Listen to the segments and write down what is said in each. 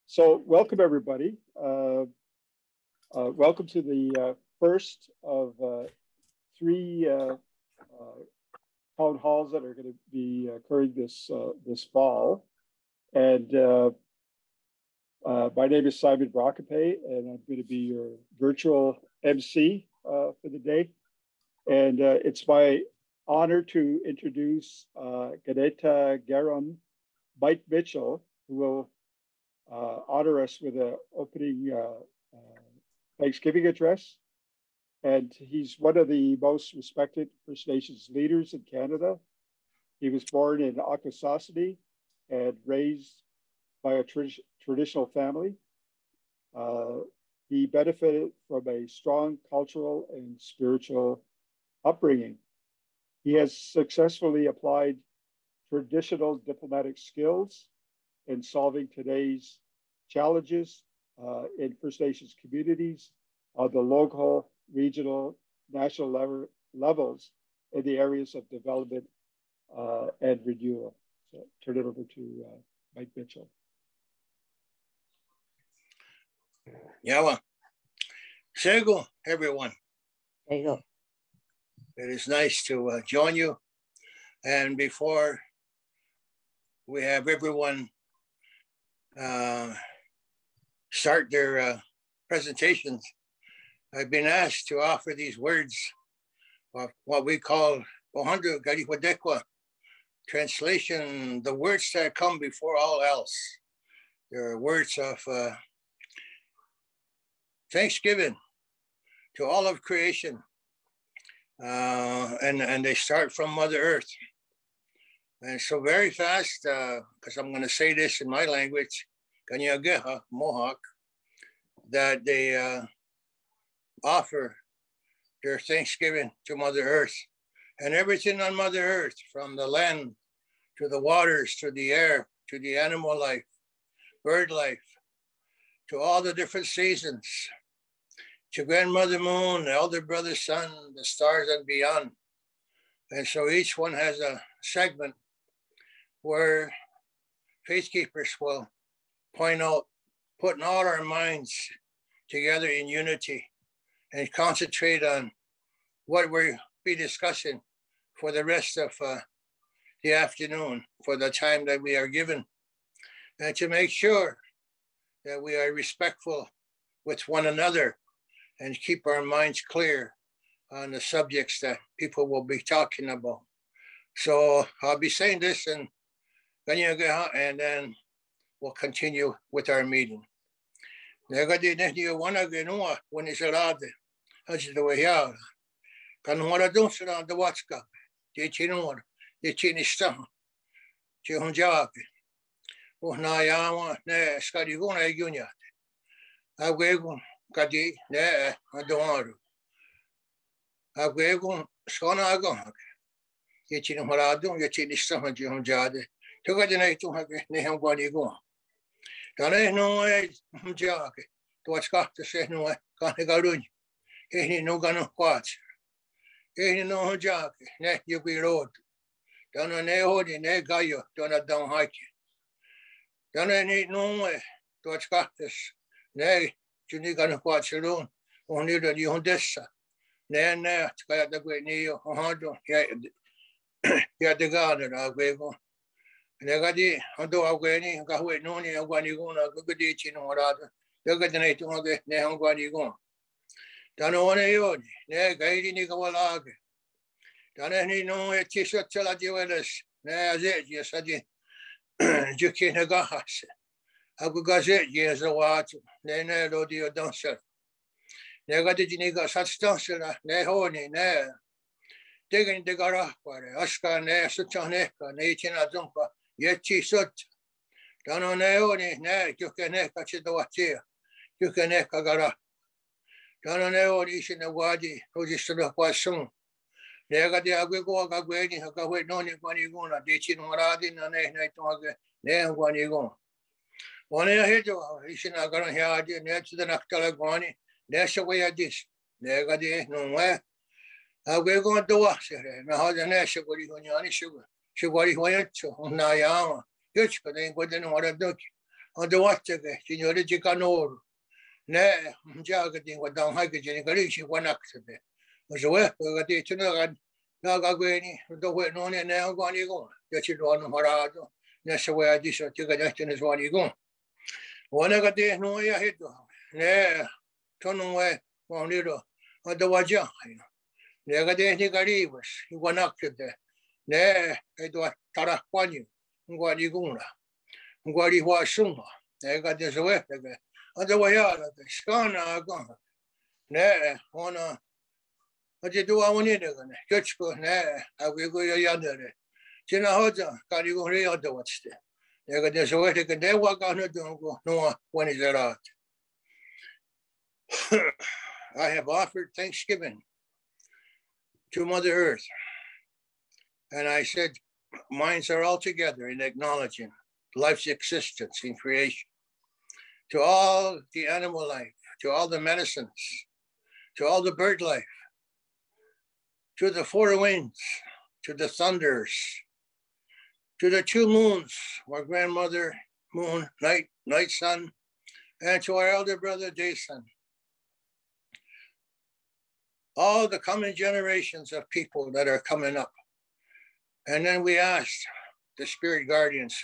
So welcome everybody. Welcome to the first of three town halls that are going to be occurring this fall. And my name is Simon Brockape, and I'm going to be your virtual MC for the day. And it's my honor to introduce Ganeta Garon Mike Mitchell, who will honor us with an opening Thanksgiving address. And he's one of the most respected First Nations leaders in Canada. He was born in Akwesasne and raised by a traditional family. He benefited from a strong cultural and spiritual upbringing. He has successfully applied traditional diplomatic skills in solving today's challenges in First Nations communities on the local, regional, national levels in the areas of development and renewal. So turn it over to Mike Mitchell. Yawa. Sego, everyone. There you go. It is nice to join you. And before we have everyone start their presentations, I've been asked to offer these words of what we call Ohandu Gariwadekwa. Translation, the words that come before all else. They're words of thanksgiving to all of creation. And they start from Mother Earth. And so very fast, because I'm going to say this in my language, Kanyageha, Mohawk, that they offer their thanksgiving to Mother Earth and everything on Mother Earth, from the land to the waters, to the air, to the animal life, bird life, to all the different seasons, to Grandmother Moon, the Elder Brother Sun, the stars and beyond. And so each one has a segment where faith keepers will point out, putting all our minds together in unity and concentrate on what we'll be discussing for the rest of the afternoon, for the time that we are given, and to make sure that we are respectful with one another and keep our minds clear on the subjects that people will be talking about. So I'll be saying this in Ganyageha, and then we'll continue with our meeting. Negadi nehdi wana genua when is alade. As the way out. Kanwara don't sit on the watchka. The chinor, the chinista. Chihunjabi. Uhnayama ne scariguna gunyat. Awegun kadi ne adonaru. Awegun sonagon. Yachin Horadum, Yachinista, Jade. Took a night to have Neham Guanigo. Dane no way, Jake, to what's got to say no way, Kanigarun. Ain't no gun watch. Ain't no Jack, ne you be road. Done a neho, ne gayo, done a down hike. Done ain't no way, to what's got this. Nay, you need gonna watch your own, only the Yondessa. Then there, to get the great Neo, yeah, the garden, I'll go. Negadi, Hondo Agani, Gahu Noni, Aguaniguna, Gugadichi, or other. Look at the night on the Nehanguanigon. Danone Yod, Ne Gaidi Nigawalag. Danani no Tisha Telajuelas, Ne Azet, yes, I did. Juki Nagahas. Agugazet, yes, a watch, Ne Lodio dancer. Negadi Niga such dancer, Ne Honi, Ne. Digging the Garah, Aska, Ne Sutaneka, Natina Zumpa, Yeti Sut. Danone, Ne, Jukaneka Chidoatia, Jukaneka Garah. Danone, Ishin the Wadi, who is to the Quasum. Negadi Agugo, Gagwani, Hagaway, Noni, Guaniguna, Dichin Moradin, and Naitoga, Ne Guanigon. One ahead of Ishin Agarahadi, near to the Naktalagwani, there's a way at this. Negadi, no way. We're going to do it. Now, the nation will be on sugar. She worry when it's on Nayama. You're going to what I do. on the water, you know, the Jikanor, ne, Jagating, what down hiking, Garishi, one accident. Was away, but the Tunagan, Nagagani, the way known and now gone you go. That you don't know Harado, that's the way I dish or Tigajan is one you go. One I got there, no, I hit ne, turn away, one little, on the Waja. Negadeh Garibus, you were not there. Ne, I do a Taraquani, Guadiguna, Guadihuasuma. I got this away again. On the way out of the Skana gone. Ne, on a what you do, I want it again. Kutchko, ne, I will go yonder. Chinahoja, Cadigori or the what's there. They got this away again. They walk on it, don't go. No, when is it out? I have offered Thanksgiving to Mother Earth. And I said, minds are all together in acknowledging life's existence in creation. To all the animal life, to all the medicines, to all the bird life, to the four winds, to the thunders, to the two moons, our grandmother moon, night sun, and to our elder brother day sun. All the coming generations of people that are coming up. And then we asked the spirit guardians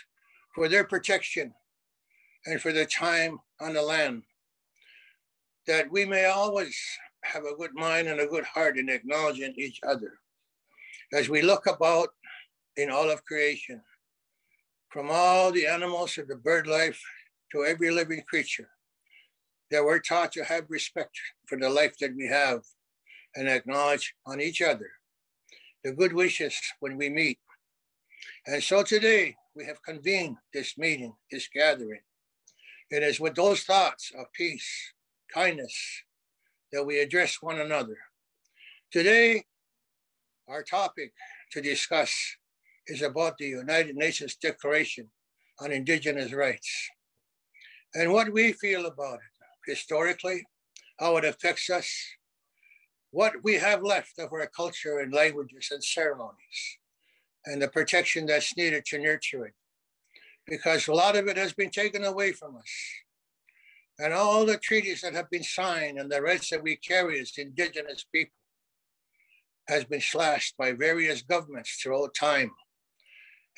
for their protection and for their time on the land, that we may always have a good mind and a good heart in acknowledging each other as we look about in all of creation, from all the animals of the bird life to every living creature, that we're taught to have respect for the life that we have and acknowledge on each other the good wishes when we meet. And so today we have convened this meeting, this gathering. It is with those thoughts of peace, kindness, that we address one another. Today, our topic to discuss is about the United Nations Declaration on Indigenous Rights and what we feel about it historically, how it affects us, what we have left of our culture and languages and ceremonies, and the protection that's needed to nurture it. Because a lot of it has been taken away from us. And all the treaties that have been signed and the rights that we carry as Indigenous people has been slashed by various governments throughout time.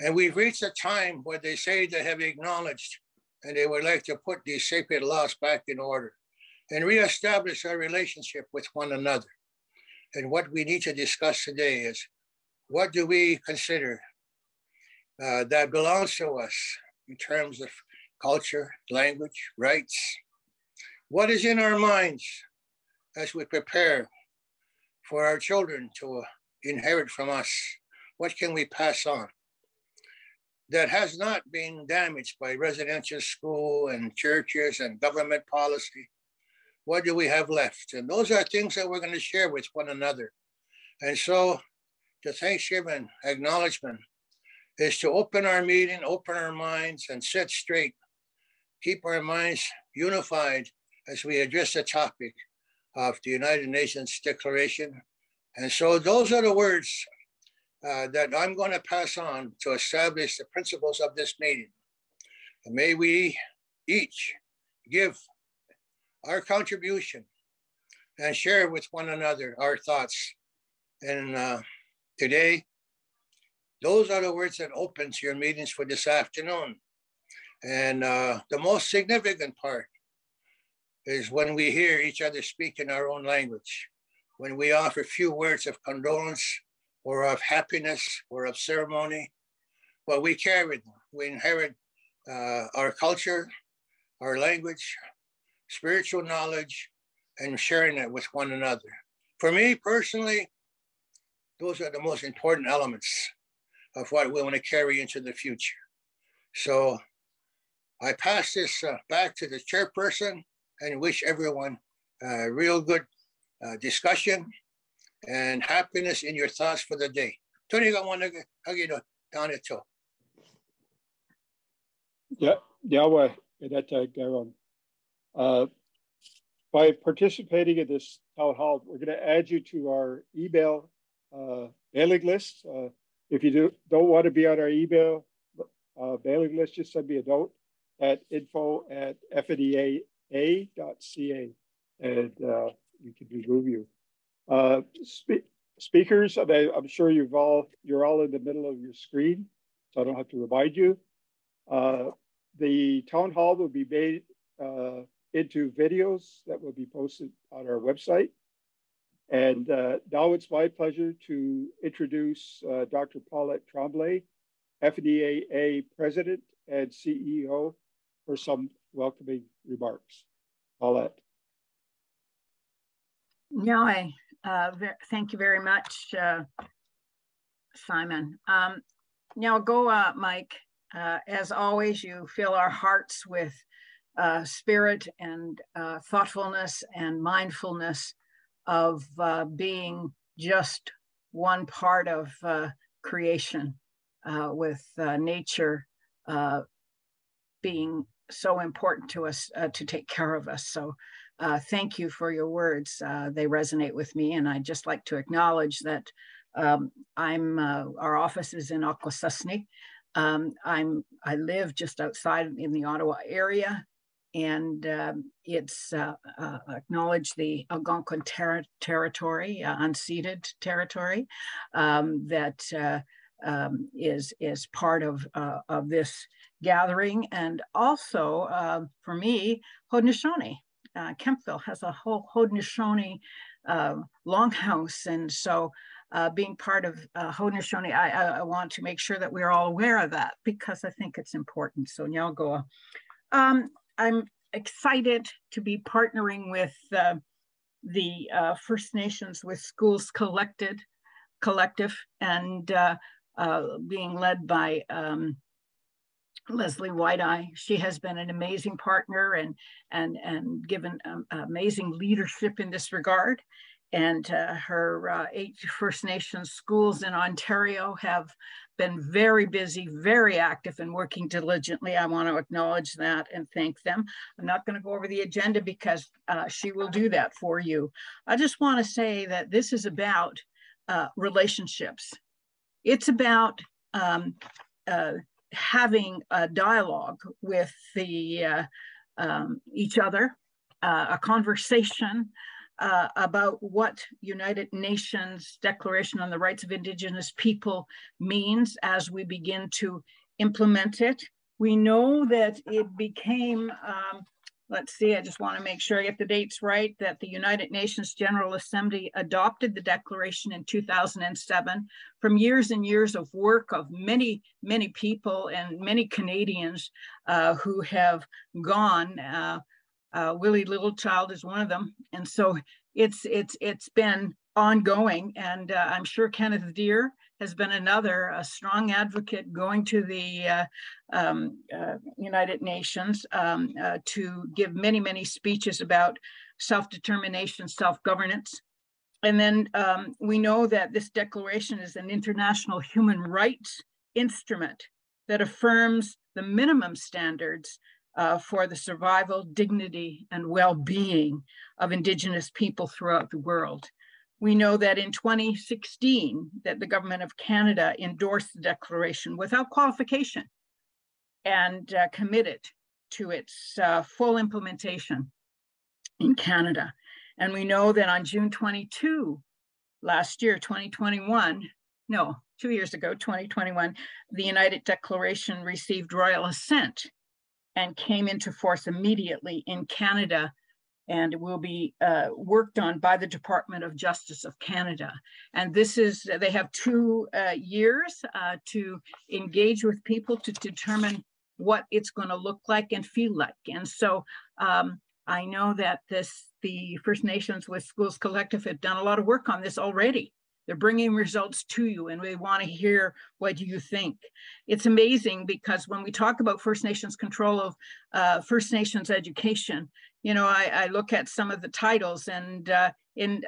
And we've reached a time where they say they have acknowledged and they would like to put these sacred laws back in order and reestablish our relationship with one another. And what we need to discuss today is, what do we consider that belongs to us in terms of culture, language, rights? What is in our minds as we prepare for our children to inherit from us? What can we pass on that has not been damaged by residential school and churches and government policy? What do we have left? And those are things that we're going to share with one another. And so the Thanksgiving acknowledgement is to open our meeting, open our minds, and set straight, keep our minds unified as we address the topic of the United Nations Declaration. And so those are the words that I'm going to pass on to establish the principles of this meeting. And may we each give our contribution and share with one another our thoughts. And today, those are the words that opens your meetings for this afternoon. And the most significant part is when we hear each other speak in our own language, when we offer few words of condolence or of happiness or of ceremony, but we carry them. We inherit our culture, our language, spiritual knowledge, and sharing it with one another. For me personally, those are the most important elements of what we want to carry into the future. So I pass this back to the chairperson and wish everyone a real good discussion and happiness in your thoughts for the day. Yeah, Yahweh, Edeta Garon. By participating in this town hall, we're going to add you to our email mailing list. If you don't want to be on our email mailing list, just send me a note at info@fnea.ca, and we can remove you. Speakers, I'm sure you're all in the middle of your screen, so I don't have to remind you. The town hall will be made into videos that will be posted on our website. And now it's my pleasure to introduce Dr. Paulette Tremblay, FNEA President and CEO, for some welcoming remarks. Paulette. No, thank you very much, Simon. Now go, Mike. As always, you fill our hearts with spirit and thoughtfulness and mindfulness of being just one part of creation, with nature being so important to us to take care of us. So thank you for your words. They resonate with me, and I'd just like to acknowledge that our office is in Akwesasne. I live just outside in the Ottawa area, and it's acknowledge the Algonquin territory, unceded territory, that is part of this gathering. And also, for me, Haudenosaunee. Kemptville has a whole Haudenosaunee longhouse, and so being part of Haudenosaunee, I want to make sure that we're all aware of that, because I think it's important. So Nyalgoa. I'm excited to be partnering with the First Nations with Schools Collective, and being led by Leslie White-Eye. She has been an amazing partner and given amazing leadership in this regard. And her 8 First Nations schools in Ontario have been very busy, very active, and working diligently. I want to acknowledge that and thank them. I'm not going to go over the agenda because she will do that for you. I just want to say that this is about relationships. It's about having a dialogue with each other, a conversation about what United Nations Declaration on the Rights of Indigenous People means as we begin to implement it. We know that it became, let's see, I just want to make sure I get the dates right, that the United Nations General Assembly adopted the declaration in 2007 from years and years of work of many, many people and many Canadians who have gone. Willie Littlechild is one of them. And so it's been ongoing. And I'm sure Kenneth Deere has been another, a strong advocate going to the United Nations to give many, many speeches about self-determination, self-governance. And then we know that this declaration is an international human rights instrument that affirms the minimum standards for the survival, dignity, and well-being of Indigenous people throughout the world. We know that in 2016, that the government of Canada endorsed the declaration without qualification and committed to its full implementation in Canada. And we know that on June 22, last year, 2021, no, 2 years ago, 2021, the United Declaration received royal assent and came into force immediately in Canada, and will be worked on by the Department of Justice of Canada. And this is, they have 2 years to engage with people to determine what it's going to look like and feel like. And so I know that the First Nations with Schools Collective have done a lot of work on this already. They're bringing results to you, and we want to hear what you think. It's amazing because when we talk about First Nations control of First Nations education, you know, I look at some of the titles, and in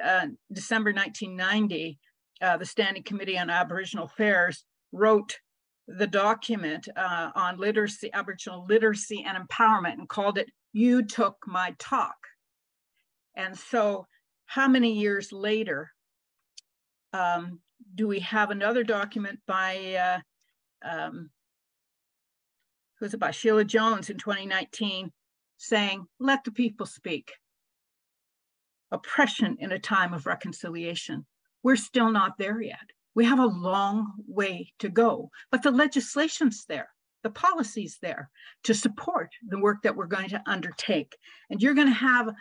December 1990, the Standing Committee on Aboriginal Affairs wrote the document on literacy, Aboriginal literacy and empowerment, and called it "You Took My Talk." And so how many years later do we have another document by who's about Sheila Jones in 2019, saying, let the people speak. Oppression in a time of reconciliation. We're still not there yet. We have a long way to go, but the legislation's there, the policy's there to support the work that we're going to undertake. And you're going to have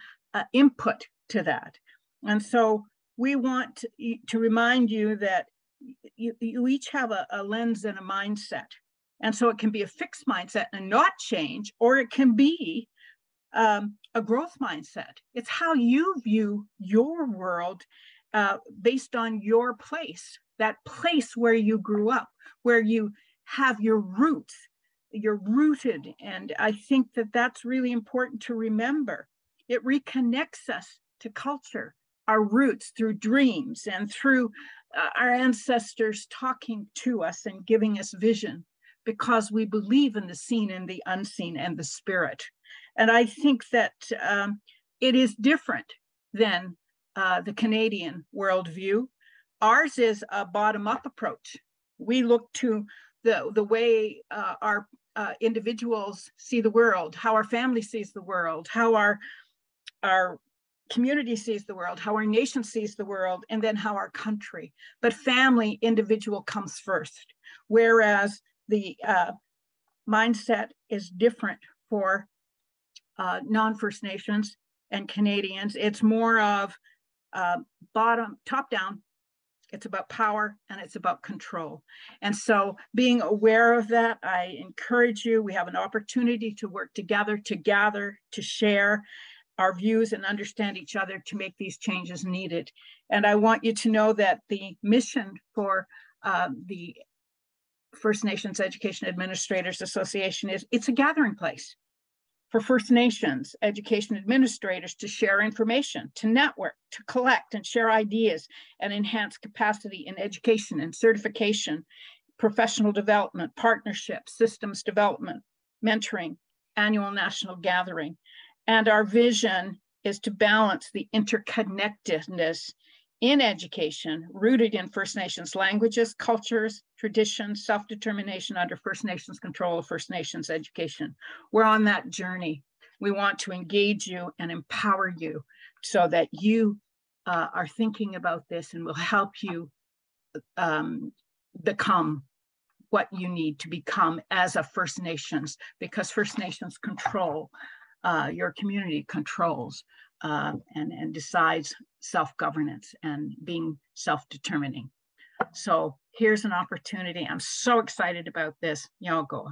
input to that. And so we want to remind you that you each have a lens and a mindset. And so it can be a fixed mindset and not change, or it can be a growth mindset. It's how you view your world based on your place, that place where you grew up, where you have your roots, you're rooted. And I think that that's really important to remember. It reconnects us to culture, our roots through dreams and through our ancestors talking to us and giving us vision, because we believe in the seen and the unseen and the spirit. And I think that it is different than the Canadian worldview. Ours is a bottom-up approach. We look to the way our individuals see the world, how our family sees the world, how our community sees the world, how our nation sees the world, and then how our country. But family, individual comes first, whereas the mindset is different for non-First Nations and Canadians. It's more of top down. It's about power and it's about control. And so being aware of that, I encourage you, we have an opportunity to work together, to gather, to share our views and understand each other to make these changes needed. And I want you to know that the mission for the First Nations Education Administrators Association is it's a gathering place for First Nations education administrators to share information, to network, to collect and share ideas and enhance capacity in education and certification, professional development, partnerships, systems development, mentoring, annual national gathering. And our vision is to balance the interconnectedness in education rooted in First Nations languages, cultures, traditions, self-determination under First Nations control of First Nations education. We're on that journey. We want to engage you and empower you so that you are thinking about this and will help you become what you need to become as a First Nations, because First Nations control, your community controls and decides self-governance and being self-determining. So here's an opportunity. I'm so excited about this. Yagoa.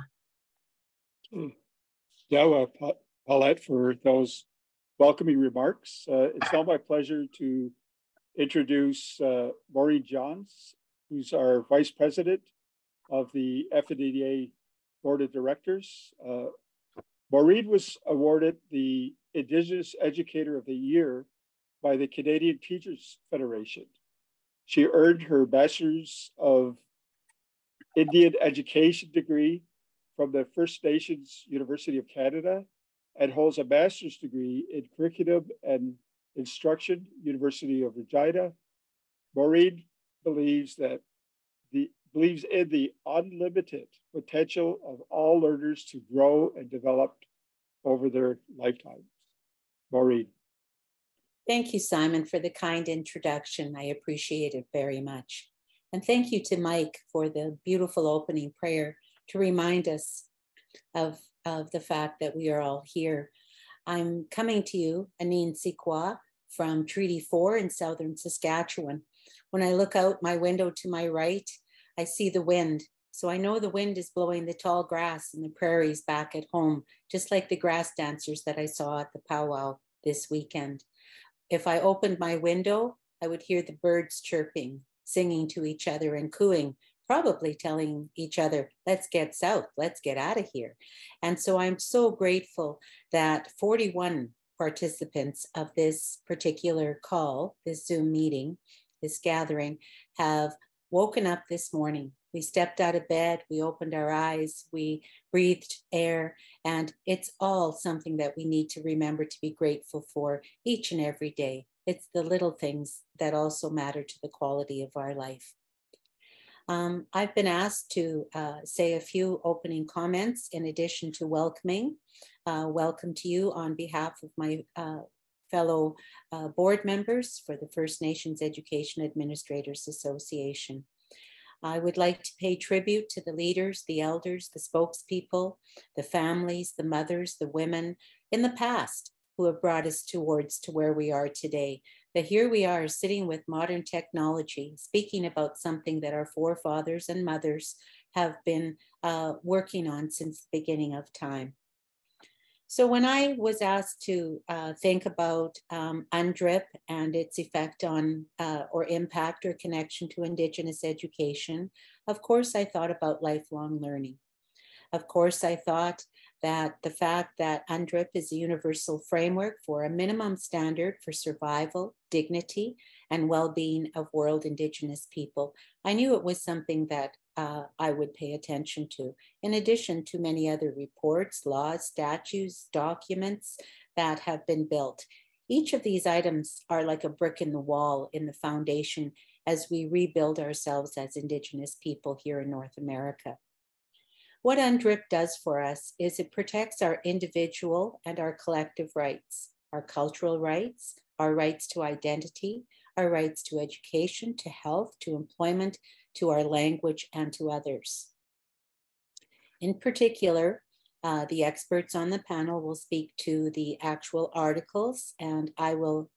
Yeah, Paulette, for those welcoming remarks. It's now my pleasure to introduce Maureen Johns, who's our Vice President of the FNDA Board of Directors. Maureen was awarded the Indigenous Educator of the Year by the Canadian Teachers Federation. She earned her Bachelor's of Indian Education degree from the First Nations University of Canada and holds a master's degree in Curriculum and Instruction, University of Regina. Maureen believes in the unlimited potential of all learners to grow and develop over their lifetimes. Maureen. Thank you, Simon, for the kind introduction. I appreciate it very much. And thank you to Mike for the beautiful opening prayer to remind us of the fact that we are all here. I'm coming to you, Anine Sikwa, from Treaty 4 in southern Saskatchewan. When I look out my window to my right, I see the wind. So I know the wind is blowing the tall grass in the prairies back at home, just like the grass dancers that I saw at the powwow this weekend. If I opened my window, I would hear the birds chirping, singing to each other and cooing, probably telling each other, let's get south, let's get out of here. And so I'm so grateful that 41 participants of this particular call, this Zoom meeting, this gathering, have woken up this morning. We stepped out of bed, we opened our eyes, we breathed air, and it's all something that we need to remember to be grateful for each and every day. It's the little things that also matter to the quality of our life. I've been asked to say a few opening comments in addition to welcoming. Welcome to you on behalf of my fellow board members for the First Nations Education Administrators Association. I would like to pay tribute to the leaders, the elders, the spokespeople, the families, the mothers, the women in the past who have brought us to where we are today. That here we are sitting with modern technology, speaking about something that our forefathers and mothers have been working on since the beginning of time. So when I was asked to think about UNDRIP and its effect on or impact or connection to Indigenous education, of course I thought about lifelong learning. Of course I thought that the fact that UNDRIP is a universal framework for a minimum standard for survival, dignity, and well-being of world Indigenous people, I knew it was something that I would pay attention to, in addition to many other reports, laws, statutes, documents that have been built. Each of these items are like a brick in the wall in the foundation as we rebuild ourselves as Indigenous people here in North America. What UNDRIP does for us is it protects our individual and our collective rights, our cultural rights, our rights to identity, our rights to education, to health, to employment, to our language, and to others. In particular, the experts on the panel will speak to the actual articles, and I will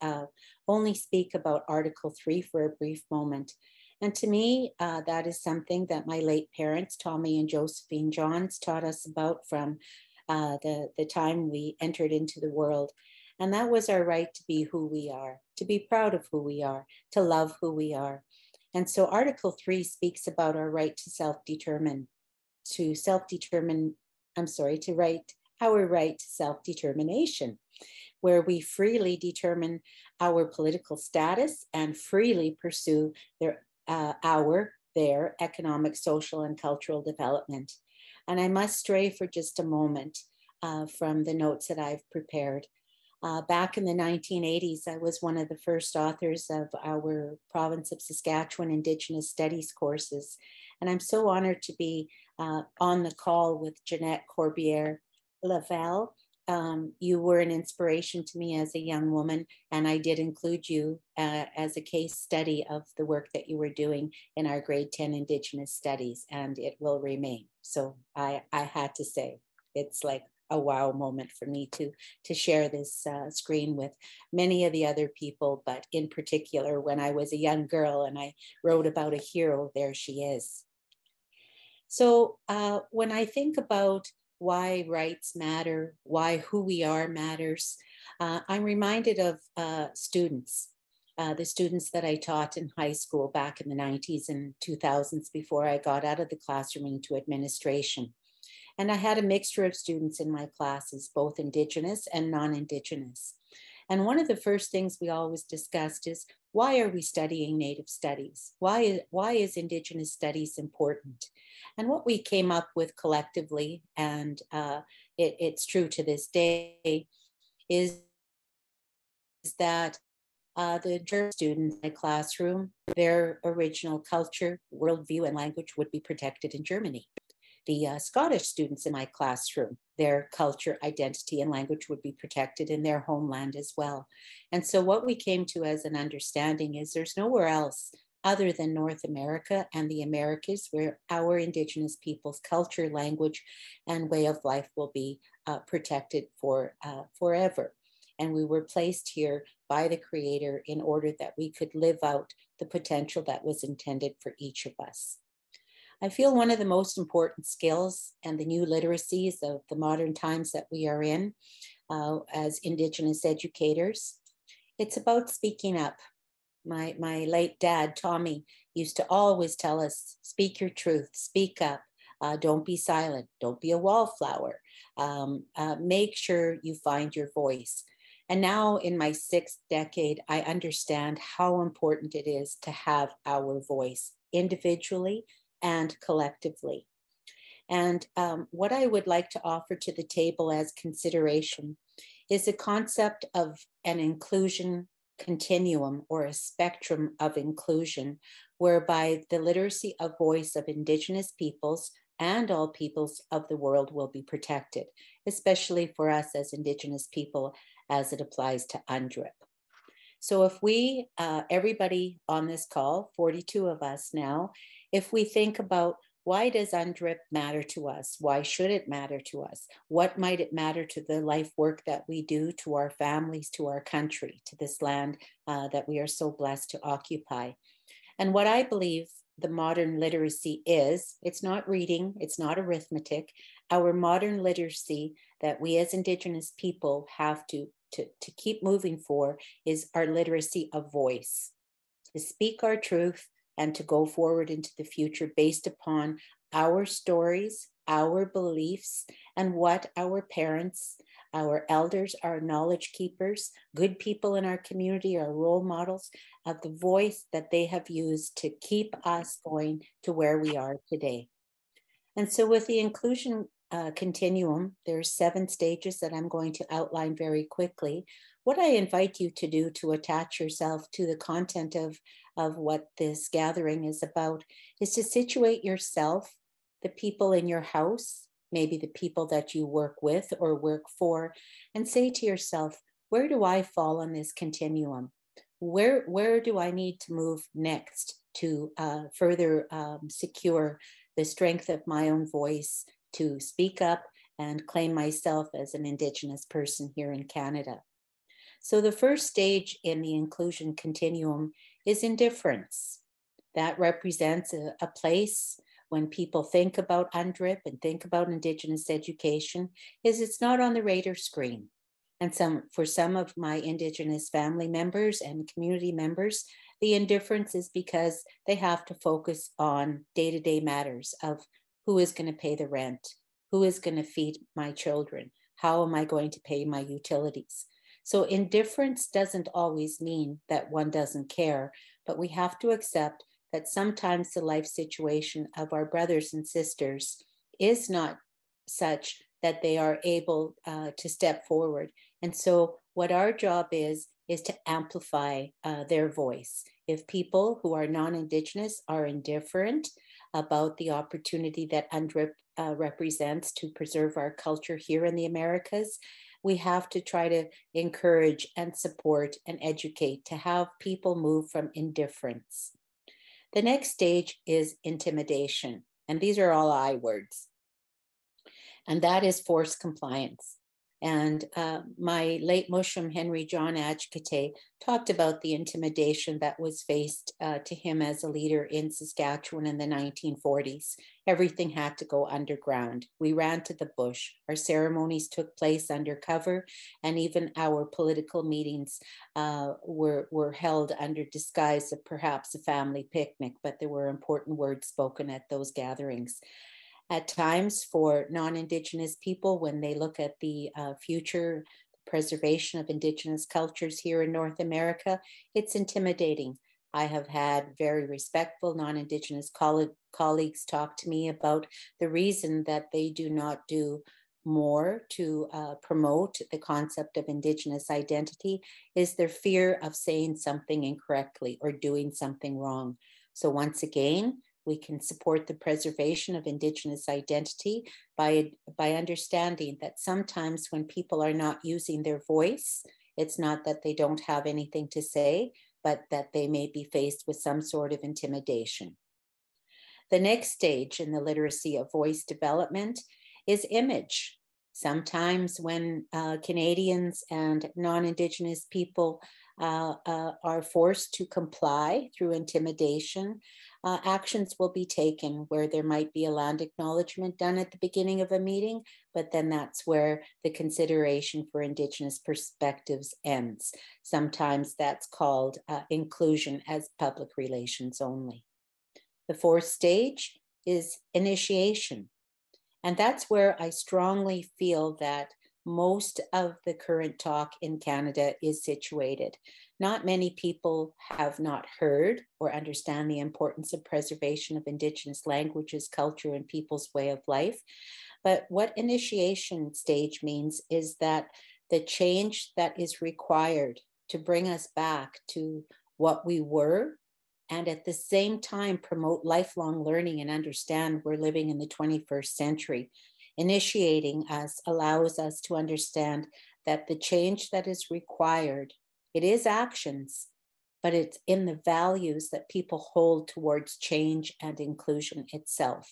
only speak about Article 3 for a brief moment. And to me, that is something that my late parents, Tommy and Josephine Johns, taught us about from the time we entered into the world. And that was our right to be who we are, to be proud of who we are, to love who we are. And so Article 3 speaks about our right to self-determine, to write our right to self-determination, where we freely determine our political status and freely pursue their economic, social, and cultural development. And I must stray for just a moment from the notes that I've prepared. Back in the 1980s, I was one of the first authors of our Province of Saskatchewan Indigenous Studies courses. And I'm so honored to be on the call with Jeanette Corbière-Laval. You were an inspiration to me as a young woman, and I did include you as a case study of the work that you were doing in our grade 10 Indigenous studies, and it will remain. So I had to say, it's like a wow moment for me to share this screen with many of the other people, but in particular, when I was a young girl and I wrote about a hero, there she is. So when I think about why rights matter, why who we are matters, I'm reminded of students, the students that I taught in high school back in the 90s and 2000s before I got out of the classroom into administration. And I had a mixture of students in my classes, both Indigenous and non-Indigenous. And one of the first things we always discussed is, why are we studying Native studies? Why is Indigenous studies important? And what we came up with collectively, and it's true to this day, is that the German students in my classroom, their original culture, worldview, and language would be protected in Germany. The Scottish students in my classroom, their culture, identity, and language would be protected in their homeland as well. And so what we came to as an understanding is there's nowhere else other than North America and the Americas where our Indigenous people's culture, language, and way of life will be protected for forever. And we were placed here by the Creator in order that we could live out the potential that was intended for each of us. I feel one of the most important skills and the new literacies of the modern times that we are in as Indigenous educators, it's about speaking up. My late dad, Tommy, used to always tell us, speak your truth, speak up, don't be silent, don't be a wallflower, make sure you find your voice. And now in my 6th decade, I understand how important it is to have our voice individually and collectively. And what I would like to offer to the table as consideration is a concept of an inclusion continuum or a spectrum of inclusion, whereby the literacy of voice of Indigenous peoples and all peoples of the world will be protected, especially for us as Indigenous people as it applies to UNDRIP. So if we, everybody on this call, 42 of us now, if we think about why does UNDRIP matter to us? Why should it matter to us? What might it matter to the life work that we do, to our families, to our country, to this land that we are so blessed to occupy? And what I believe the modern literacy is, it's not reading, it's not arithmetic. Our modern literacy that we as Indigenous people have to keep moving for is our literacy of voice, to speak our truth and to go forward into the future based upon our stories, our beliefs, and what our parents, our elders, our knowledge keepers, good people in our community, our role models, of the voice that they have used to keep us going to where we are today. And so with the inclusion continuum, there's 7 stages that I'm going to outline very quickly. What I invite you to do to attach yourself to the content of what this gathering is about is to situate yourself, the people in your house, maybe the people that you work with or work for, and say to yourself, where do I fall on this continuum? Where do I need to move next to further secure the strength of my own voice to speak up and claim myself as an Indigenous person here in Canada? So the first stage in the inclusion continuum is indifference. That represents a place when people think about UNDRIP and think about Indigenous education, is it's not on the radar screen. And for some of my Indigenous family members and community members, the indifference is because they have to focus on day-to-day matters of who is going to pay the rent, who is going to feed my children, how am I going to pay my utilities? So indifference doesn't always mean that one doesn't care, but we have to accept that sometimes the life situation of our brothers and sisters is not such that they are able to step forward. And so what our job is to amplify their voice. If people who are non-Indigenous are indifferent about the opportunity that UNDRIP represents to preserve our culture here in the Americas, we have to try to encourage and support and educate to have people move from indifference. The next stage is intimidation. And these are all I words. And that is forced compliance. And my late Mushum Henry John Adjkate talked about the intimidation that was faced to him as a leader in Saskatchewan in the 1940s. Everything had to go underground. We ran to the bush. Our ceremonies took place undercover, and even our political meetings were held under disguise of perhaps a family picnic, but there were important words spoken at those gatherings. At times for non-Indigenous people, when they look at the future preservation of Indigenous cultures here in North America, it's intimidating. I have had very respectful non-Indigenous colleagues talk to me about the reason that they do not do more to promote the concept of Indigenous identity is their fear of saying something incorrectly or doing something wrong. So once again, we can support the preservation of Indigenous identity by understanding that sometimes when people are not using their voice, it's not that they don't have anything to say, but that they may be faced with some sort of intimidation. The next stage in the literacy of voice development is image. Sometimes when Canadians and non-Indigenous people are forced to comply through intimidation, actions will be taken where there might be a land acknowledgement done at the beginning of a meeting, but then that's where the consideration for Indigenous perspectives ends. Sometimes that's called inclusion as public relations only. The fourth stage is initiation. And that's where I strongly feel that most of the current talk in Canada is situated. Not many people have not heard or understand the importance of preservation of Indigenous languages, culture, and people's way of life. But what initiation stage means is that the change that is required to bring us back to what we were, and at the same time promote lifelong learning and understand we're living in the 21st century. Initiating us allows us to understand that the change that is required, it is actions, but it's in the values that people hold towards change and inclusion itself.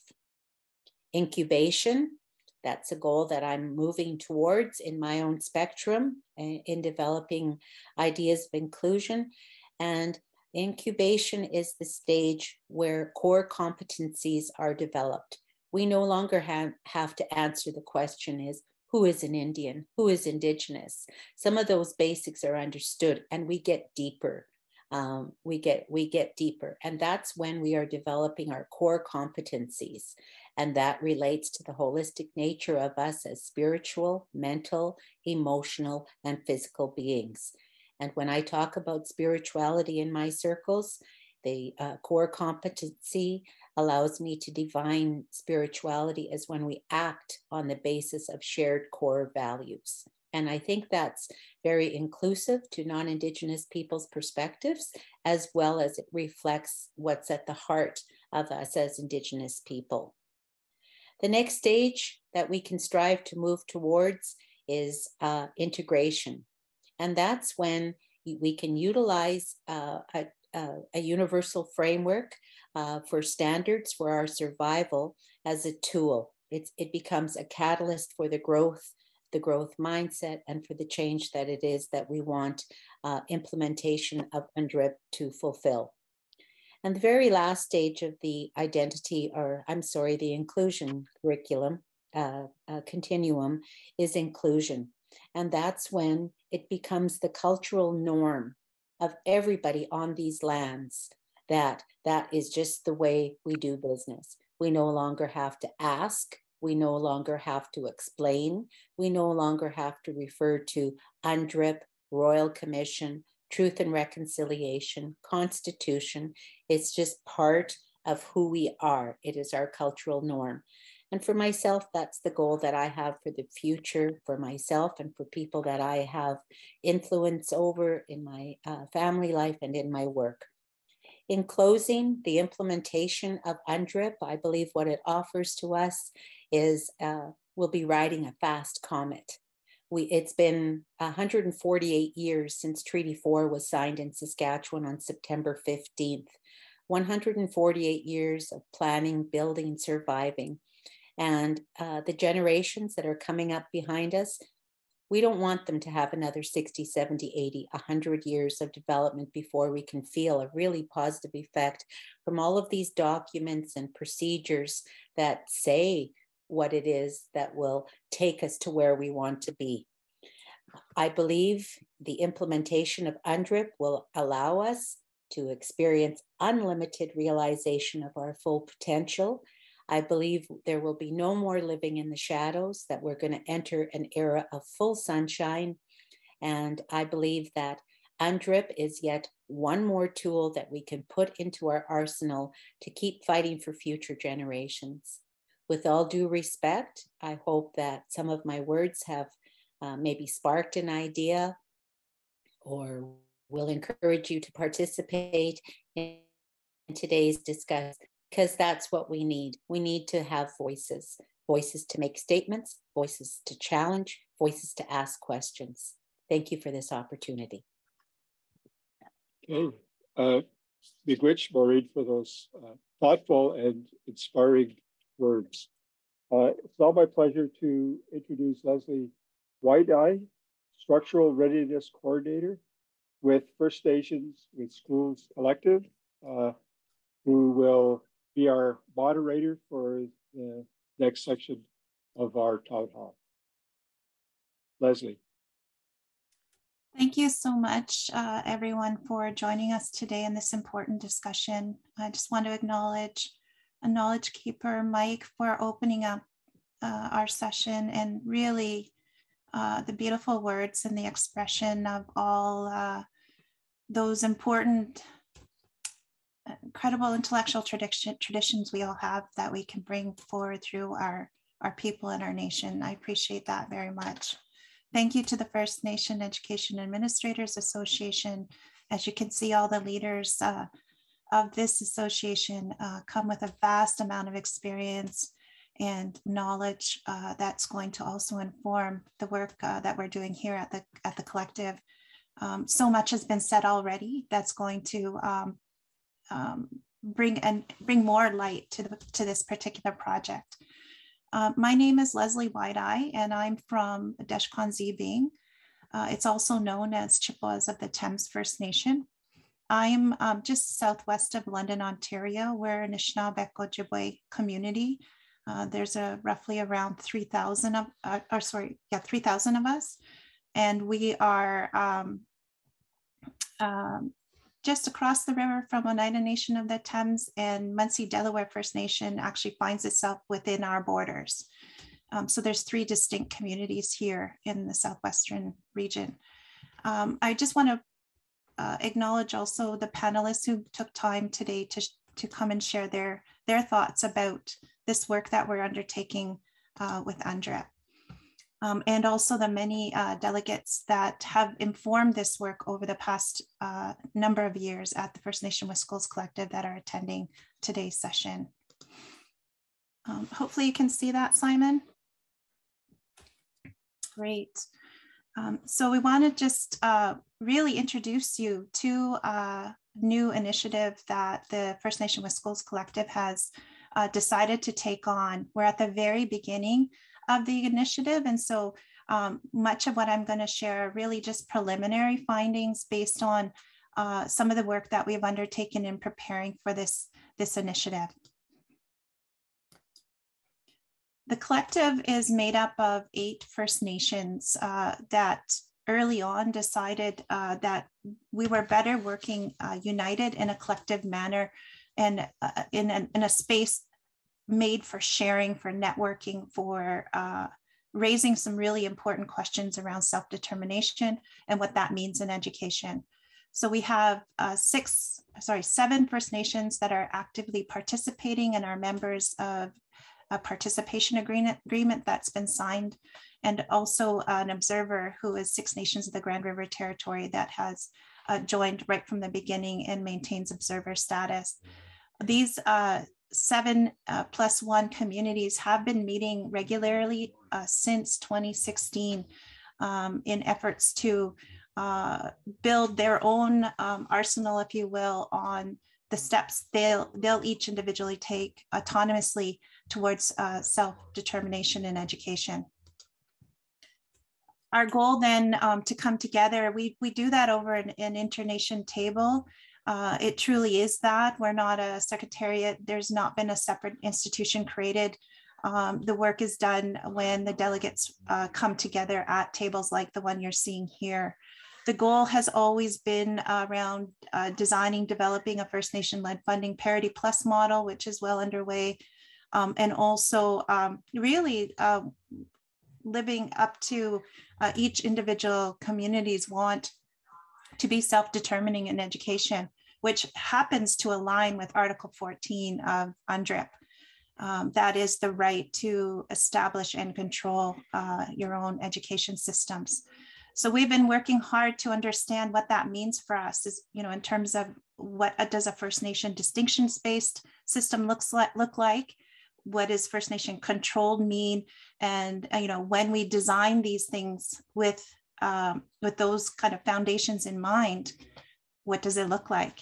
Incubation, that's a goal that I'm moving towards in my own spectrum in developing ideas of inclusion. And incubation is the stage where core competencies are developed. We no longer have to answer the question is, who is an Indian? Who is Indigenous? Some of those basics are understood, and we get deeper. We get deeper, and that's when we are developing our core competencies, and that relates to the holistic nature of us as spiritual, mental, emotional, and physical beings. And when I talk about spirituality in my circles, the core competency allows me to define spirituality as when we act on the basis of shared core values. And I think that's very inclusive to non-Indigenous people's perspectives, as well as it reflects what's at the heart of us as Indigenous people. The next stage that we can strive to move towards is integration. And that's when we can utilize a universal framework for standards for our survival as a tool. It becomes a catalyst for the growth mindset, and for the change that it is that we want implementation of UNDRIP to fulfill. And the very last stage of the the inclusion curriculum continuum is inclusion. And that's when it becomes the cultural norm of everybody on these lands that is just the way we do business. We no longer have to ask. We no longer have to explain. We no longer have to refer to UNDRIP, Royal Commission, Truth and Reconciliation, Constitution. It's just part of who we are. It is our cultural norm. And for myself, that's the goal that I have for the future, for myself and for people that I have influence over in my family life and in my work. In closing, the implementation of UNDRIP, I believe what it offers to us is we'll be riding a fast comet. It's been 148 years since Treaty 4 was signed in Saskatchewan on September 15th. 148 years of planning, building, surviving. And the generations that are coming up behind us, we don't want them to have another 60, 70, 80, 100 years of development before we can feel a really positive effect from all of these documents and procedures that say what it is that will take us to where we want to be. I believe the implementation of UNDRIP will allow us to experience unlimited realization of our full potential. I believe there will be no more living in the shadows, that we're going to enter an era of full sunshine. And I believe that UNDRIP is yet one more tool that we can put into our arsenal to keep fighting for future generations. With all due respect, I hope that some of my words have maybe sparked an idea or will encourage you to participate in today's discussion, because that's what we need. We need to have voices, voices to make statements, voices to challenge, voices to ask questions. Thank you for this opportunity. Okay. Miigwech, Maureen, for those thoughtful and inspiring words. It's now my pleasure to introduce Leslie White-Eye, Structural Readiness Coordinator with First Nations with Schools Collective, who will be our moderator for the next section of our town hall. Leslie. Thank you so much, everyone, for joining us today in this important discussion. I just want to acknowledge a knowledge keeper, Mike, for opening up our session, and really the beautiful words and the expression of all those important, incredible intellectual traditions we all have that we can bring forward through our people and our nation. I appreciate that very much. Thank you to the First Nation Education Administrators Association. As you can see, all the leaders of this association come with a vast amount of experience and knowledge that's going to also inform the work that we're doing here at the collective. So much has been said already that's going to bring more light to this particular project. My name is Leslie Wide-Eye, and I'm from Deshkon-Zibing. It's also known as Chippewas of the Thames First Nation. I'm just southwest of London, Ontario. We're an Anishinaabe Ojibwe community. There's roughly around 3,000 of us. And we are just across the river from Oneida Nation of the Thames, and Munsee Delaware First Nation actually finds itself within our borders. So there's 3 distinct communities here in the southwestern region. I just want to acknowledge also the panelists who took time today to come and share their thoughts about this work that we're undertaking with UNDRIP. And also the many delegates that have informed this work over the past number of years at the First Nation with Schools Collective that are attending today's session. Hopefully you can see that, Simon. Great. So we want to just really introduce you to a new initiative that the First Nation with Schools Collective has decided to take on. We're at the very beginning of the initiative. And so much of what I'm going to share are really just preliminary findings based on some of the work that we've undertaken in preparing for this initiative. The collective is made up of 8 First Nations that early on decided that we were better working united in a collective manner and in a space made for sharing, for networking, for raising some really important questions around self-determination and what that means in education. So we have 7 First Nations that are actively participating and are members of a participation agreement that's been signed, and also an observer who is 6 Nations of the Grand River Territory that has joined right from the beginning and maintains observer status. These 7+1 communities have been meeting regularly since 2016 in efforts to build their own arsenal, if you will, on the steps they'll each individually take autonomously towards self-determination in education. Our goal then to come together, we do that over an internation table. It truly is that. We're not a secretariat. There's not been a separate institution created. The work is done when the delegates come together at tables like the one you're seeing here. The goal has always been around designing, developing a First Nation-led funding Parity Plus model, which is well underway, and also really living up to each individual community's want to be self-determining in education, which happens to align with Article 14 of UNDRIP. That is the right to establish and control your own education systems. So we've been working hard to understand what that means for us, is, in terms of what does a First Nation distinctions-based system look like? What does First Nation controlled mean? And when we design these things with those kind of foundations in mind, what does it look like?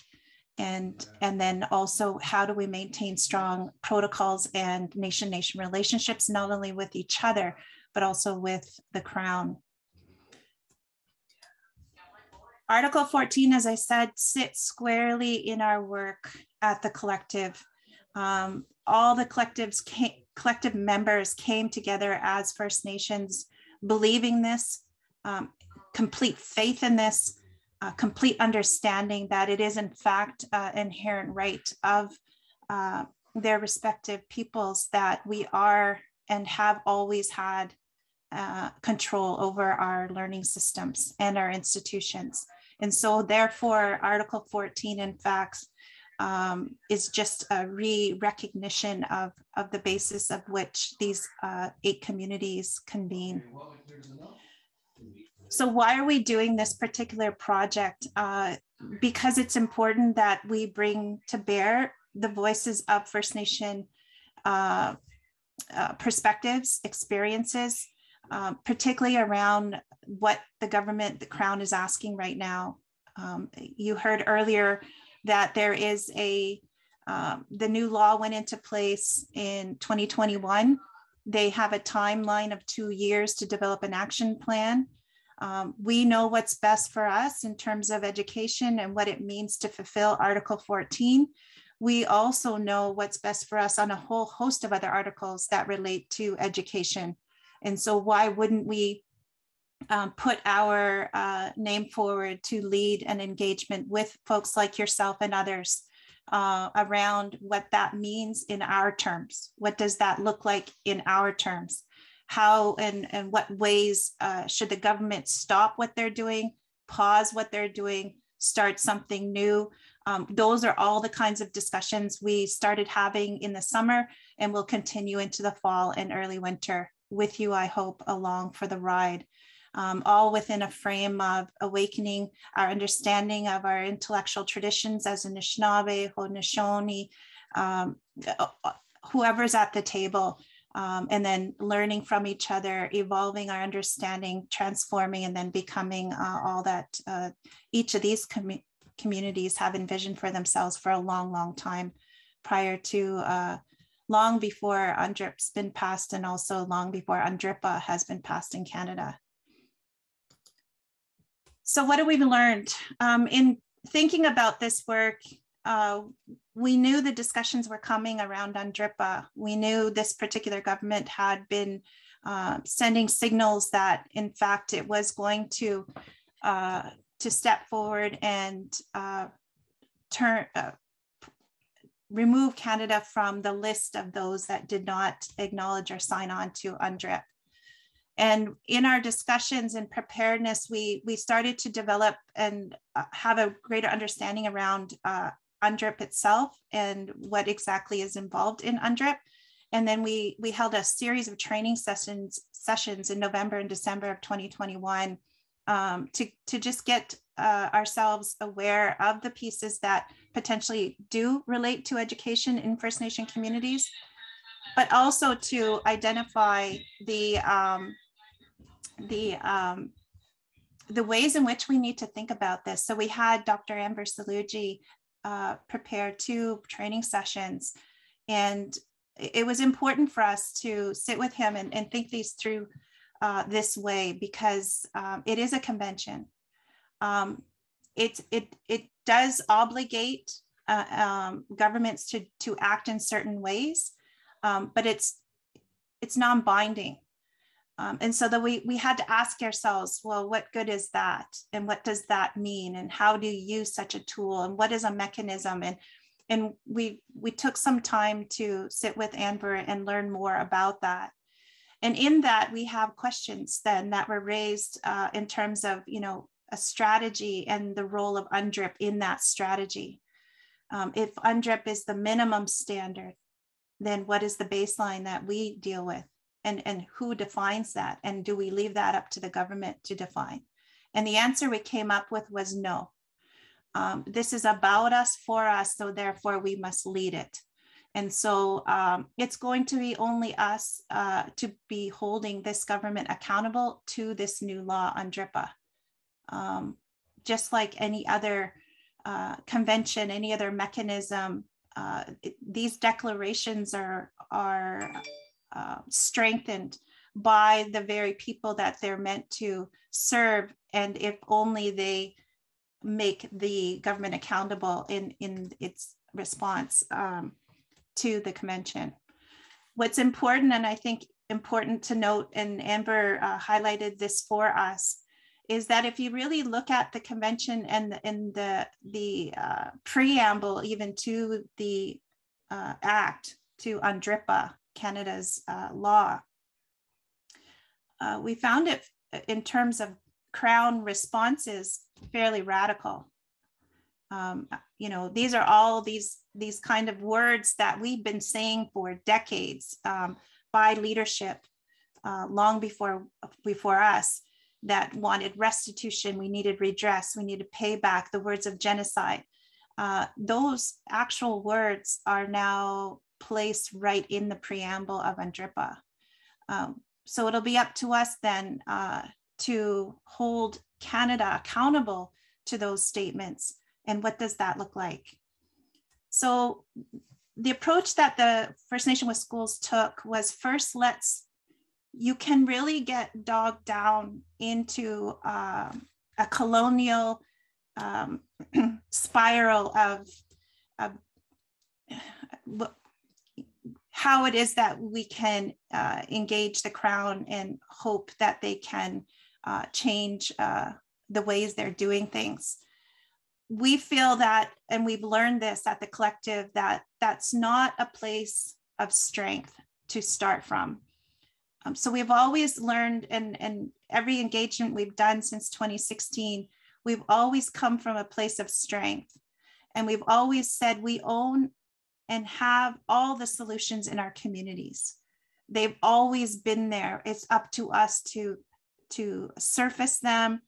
And then also, how do we maintain strong protocols and nation-nation relationships, not only with each other, but also with the Crown? Article 14, as I said, sits squarely in our work at the collective. All the collective members came together as First Nations, believing this, complete faith in this, complete understanding that it is in fact an inherent right of their respective peoples that we are and have always had control over our learning systems and our institutions. And so therefore, Article 14, in fact, is just a re-recognition of the basis of which these 8 communities convene. So why are we doing this particular project? Because it's important that we bring to bear the voices of First Nation perspectives, experiences, particularly around what the government, the Crown, is asking right now. You heard earlier that there is the new law went into place in 2021. They have a timeline of 2 years to develop an action plan. We know what's best for us in terms of education and what it means to fulfill Article 14. We also know what's best for us on a whole host of other articles that relate to education. And so why wouldn't we put our name forward to lead an engagement with folks like yourself and others around what that means in our terms? What does that look like in our terms? How and what ways should the government stop what they're doing, pause what they're doing, start something new? Those are all the kinds of discussions we started having in the summer and will continue into the fall and early winter with you, I hope, along for the ride. All within a frame of awakening our understanding of our intellectual traditions as Anishinaabe, Haudenosaunee, whoever's at the table, and then learning from each other, evolving our understanding, transforming, and then becoming all that each of these communities have envisioned for themselves for a long, long time, prior to long before UNDRIP's been passed, and also long before UNDRIPA has been passed in Canada. So what have we learned? In thinking about this work, we knew the discussions were coming around UNDRIPA. We knew this particular government had been sending signals that, in fact, it was going to step forward and remove Canada from the list of those that did not acknowledge or sign on to UNDRIP. And in our discussions and preparedness, we started to develop and have a greater understanding around UNDRIP itself and what exactly is involved in UNDRIP. And then we held a series of training sessions in November and December of 2021 to just get ourselves aware of the pieces that potentially do relate to education in First Nation communities, but also to identify the ways in which we need to think about this. So we had Dr. Amber Saluji prepare 2 training sessions, and it was important for us to sit with him and think these through this way, because it is a convention. It does obligate governments to act in certain ways, but it's non-binding. And so that we had to ask ourselves, well, what good is that? And what does that mean? And how do you use such a tool? And what is a mechanism? And we took some time to sit with Amber and learn more about that. And in that, we have questions then that were raised in terms of, a strategy and the role of UNDRIP in that strategy. If UNDRIP is the minimum standard, then what is the baseline that we deal with? And who defines that? And do we leave that up to the government to define? And the answer we came up with was no. This is about us, for us, so therefore we must lead it. And so it's going to be only us to be holding this government accountable to this new law, UNDRIPA. Just like any other convention, any other mechanism, these declarations are strengthened by the very people that they're meant to serve, and if only they make the government accountable in its response to the convention. What's important, and I think important to note, and Amber highlighted this for us, is that if you really look at the convention and the preamble even to the act, to UNDRIPA, Canada's law, we found it in terms of Crown responses fairly radical. These are all these kind of words that we've been saying for decades by leadership long before us. that wanted restitution, we needed redress, we needed payback, the words of genocide. Those actual words are now placed right in the preamble of UNDRIPA. So it'll be up to us then to hold Canada accountable to those statements. And what does that look like? So the approach that the First Nation with Schools took was first, you can really get dogged down into a colonial spiral of how it is that we can engage the Crown and hope that they can change the ways they're doing things. We feel that, and we've learned this at the collective, that that's not a place of strength to start from. So we've always learned, and every engagement we've done since 2016, we've always come from a place of strength. And we've always said we own and have all the solutions in our communities. They've always been there. It's up to us to surface them,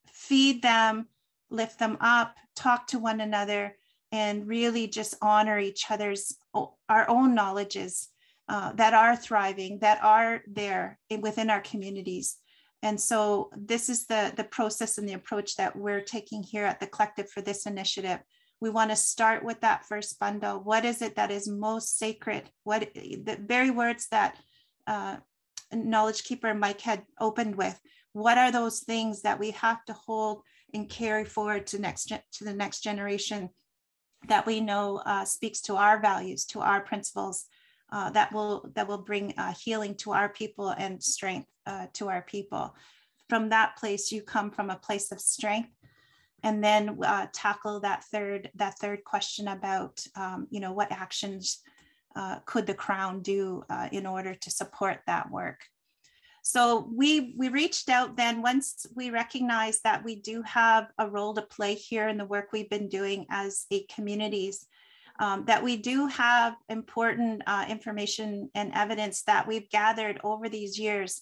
feed them, lift them up, talk to one another, and really just honor each other's, our own knowledges that are thriving, that are there within our communities. And so this is the process and the approach that we're taking here at the collective for this initiative. We want to start with that first bundle. What is it that is most sacred? What the very words that Knowledge Keeper Mike had opened with? What are those things that we have to hold and carry forward to the next generation that we know speaks to our values, to our principles, that will bring healing to our people and strength to our people. From that place, you come from a place of strength, and then tackle that third question about what actions could the Crown do in order to support that work. So we reached out then, once we recognized that we do have a role to play here in the work we've been doing as a communities, that we do have important information and evidence that we've gathered over these years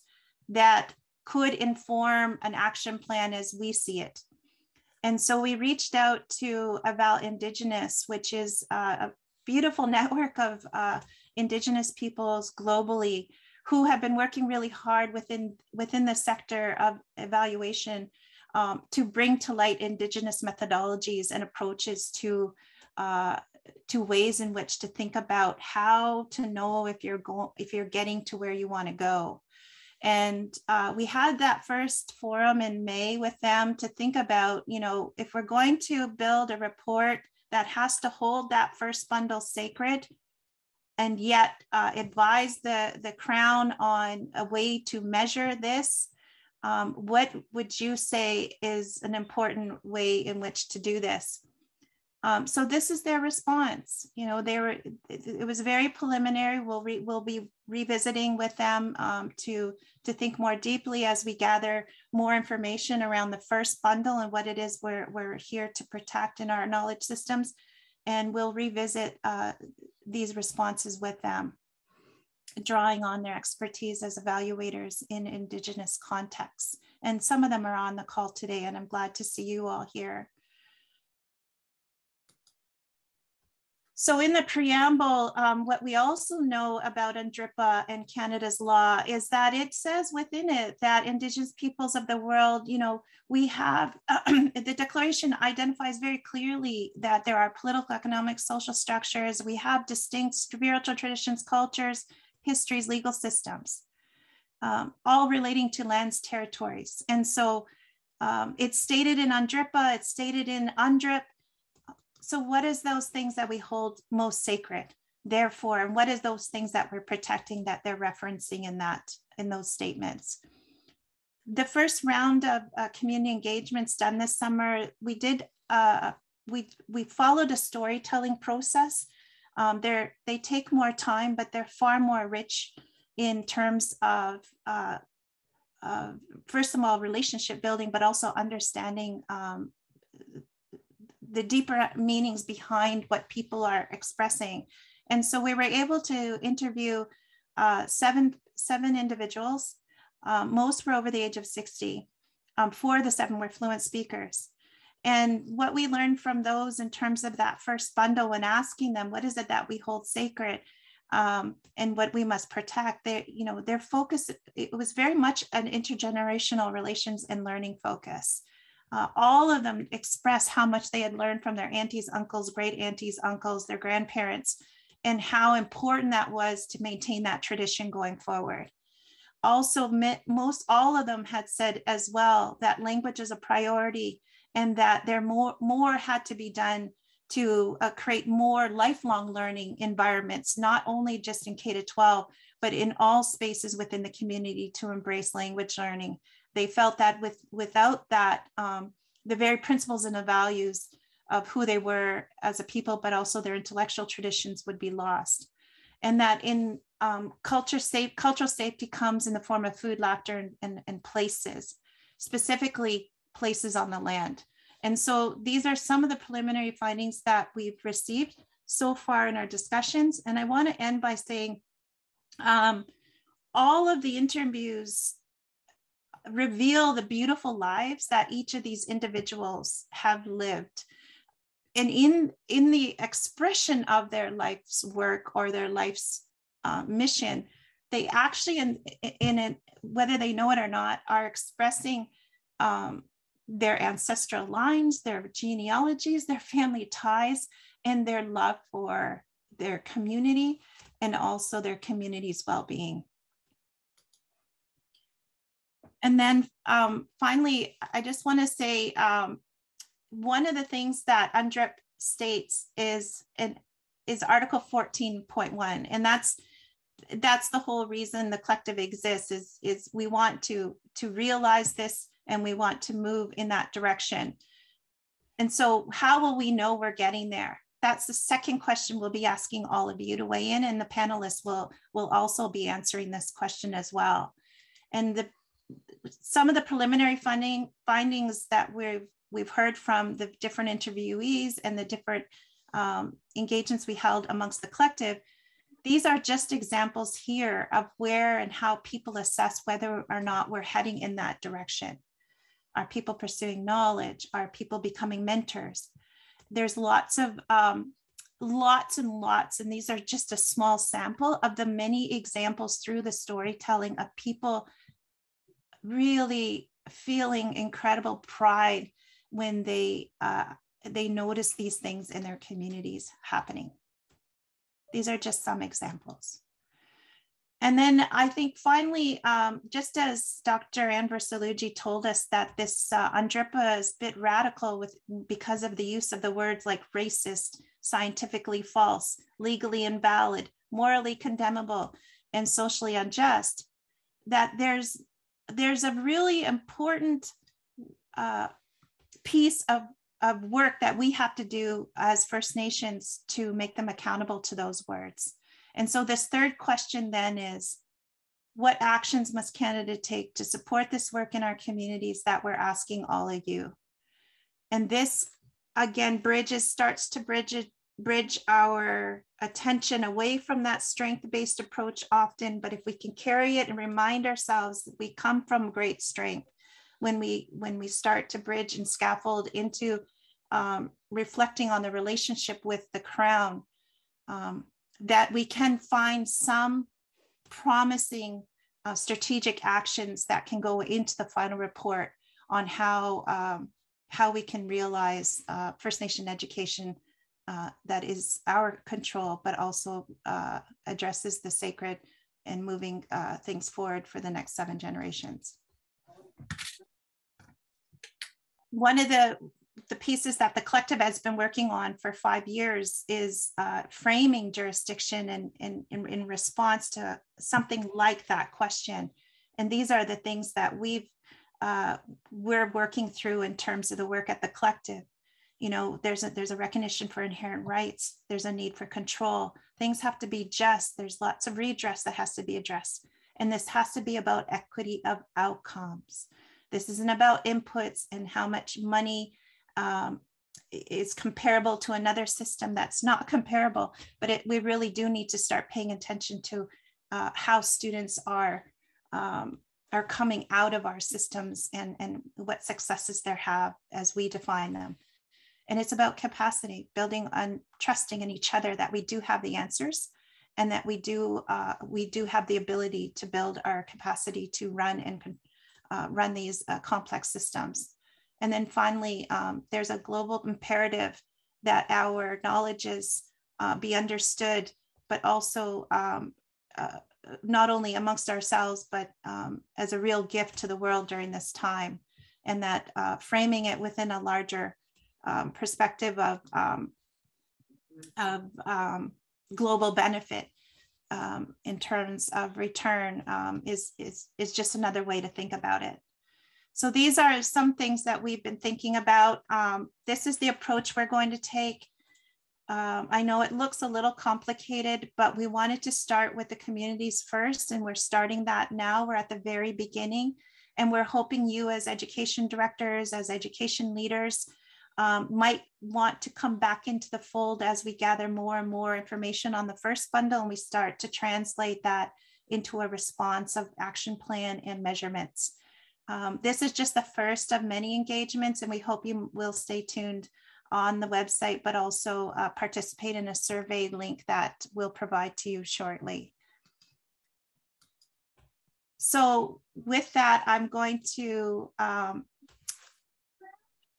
that could inform an action plan as we see it. And so we reached out to Rights of Indigenous, which is a beautiful network of Indigenous peoples globally who have been working really hard within the sector of evaluation to bring to light Indigenous methodologies and approaches to ways in which to think about how to know if you're getting to where you want to go. And we had that first forum in May with them to think about, if we're going to build a report that has to hold that first bundle sacred, and yet advise the Crown on a way to measure this, what would you say is an important way in which to do this? So this is their response. It was very preliminary. We'll be revisiting with them to think more deeply as we gather more information around the first bundle and what it is we're here to protect in our knowledge systems. And we'll revisit these responses with them, drawing on their expertise as evaluators in Indigenous contexts. And some of them are on the call today, and I'm glad to see you all here. So in the preamble, what we also know about UNDRIPA and Canada's law is that it says within it that Indigenous peoples of the world, we have, the declaration identifies very clearly that there are political, economic, social structures. We have distinct spiritual traditions, cultures, histories, legal systems, all relating to lands, territories. And so it's stated in UNDRIPA, it's stated in UNDRIP. So what is those things that we hold most sacred, therefore, and what is those things that we're protecting that they're referencing in those statements? The first round of community engagements done this summer, we did, we followed a storytelling process. They take more time, but they're far more rich in terms of, first of all, relationship building, but also understanding the deeper meanings behind what people are expressing. And so we were able to interview seven individuals Most were over the age of 60. 4 of the 7 were fluent speakers. And what we learned from those in terms of that first bundle, when asking them, what is it that we hold sacred and what we must protect, their focus, it was very much an intergenerational relations and learning focus. All of them expressed how much they had learned from their aunties, uncles, great aunties, uncles, their grandparents, and how important that was to maintain that tradition going forward. Also, most all of them had said as well that language is a priority and that there more had to be done to create more lifelong learning environments, not only just in K-12, but in all spaces within the community to embrace language learning. They felt that without that, the very principles and the values of who they were as a people, but also their intellectual traditions would be lost. And that in cultural safety comes in the form of food, laughter, and places, specifically places on the land. And so these are some of the preliminary findings that we've received so far in our discussions. And I want to end by saying all of the interviews reveal the beautiful lives that each of these individuals have lived. And in the expression of their life's work or their life's mission, they actually, whether they know it or not, are expressing their ancestral lines, their genealogies, their family ties, and their love for their community and also their community's well-being. And then finally, I just want to say, one of the things that UNDRIP states is Article 14.1, and that's the whole reason the collective exists, is we want to realize this and we want to move in that direction. And so how will we know we're getting there? That's the second question we'll be asking all of you to weigh in, and the panelists will also be answering this question as well. And some of the preliminary findings that we've heard from the different interviewees and the different engagements we held amongst the collective, these are just examples here of where and how people assess whether or not we're heading in that direction. Are people pursuing knowledge? Are people becoming mentors? There's lots and lots, and these are just a small sample of the many examples through the storytelling of people really feeling incredible pride when they notice these things in their communities happening. These are just some examples. And then I think finally, just as Dr. Ann Versalugi told us that this UNDRIPA is a bit radical because of the use of the words like racist, scientifically false, legally invalid, morally condemnable, and socially unjust, that there's a really important piece of work that we have to do as First Nations to make them accountable to those words. And so this third question then is, what actions must Canada take to support this work in our communities that we're asking all of you? And this, again, starts to bridge our attention away from that strength-based approach often, but if we can carry it and remind ourselves that we come from great strength, when we start to bridge and scaffold into reflecting on the relationship with the Crown, that we can find some promising strategic actions that can go into the final report on how we can realize First Nation education that is our control, but also addresses the sacred and moving things forward for the next 7 generations. One of the pieces that the collective has been working on for 5 years is framing jurisdiction in response to something like that question. And these are the things that we're working through in terms of the work at the collective. You know, there's a recognition for inherent rights. There's a need for control. Things have to be just. There's lots of redress that has to be addressed. And this has to be about equity of outcomes. This isn't about inputs and how much money is comparable to another system that's not comparable, but we really do need to start paying attention to how students are are coming out of our systems and what successes they have as we define them. And it's about capacity, building on trusting in each other that we do have the answers, and that we do have the ability to build our capacity to run and run these complex systems. And then finally, there's a global imperative that our knowledges be understood, but also not only amongst ourselves, but as a real gift to the world during this time. And that framing it within a larger perspective of global benefit in terms of return is just another way to think about it. So these are some things that we've been thinking about. This is the approach we're going to take. I know it looks a little complicated, but we wanted to start with the communities first, and we're starting that now. We're at the very beginning, and we're hoping you as education directors, as education leaders, might want to come back into the fold as we gather more and more information on the first bundle, and we start to translate that into a responsive action plan and measurements. This is just the first of many engagements, and we hope you will stay tuned on the website, but also participate in a survey link that we'll provide to you shortly. So with that, I'm going to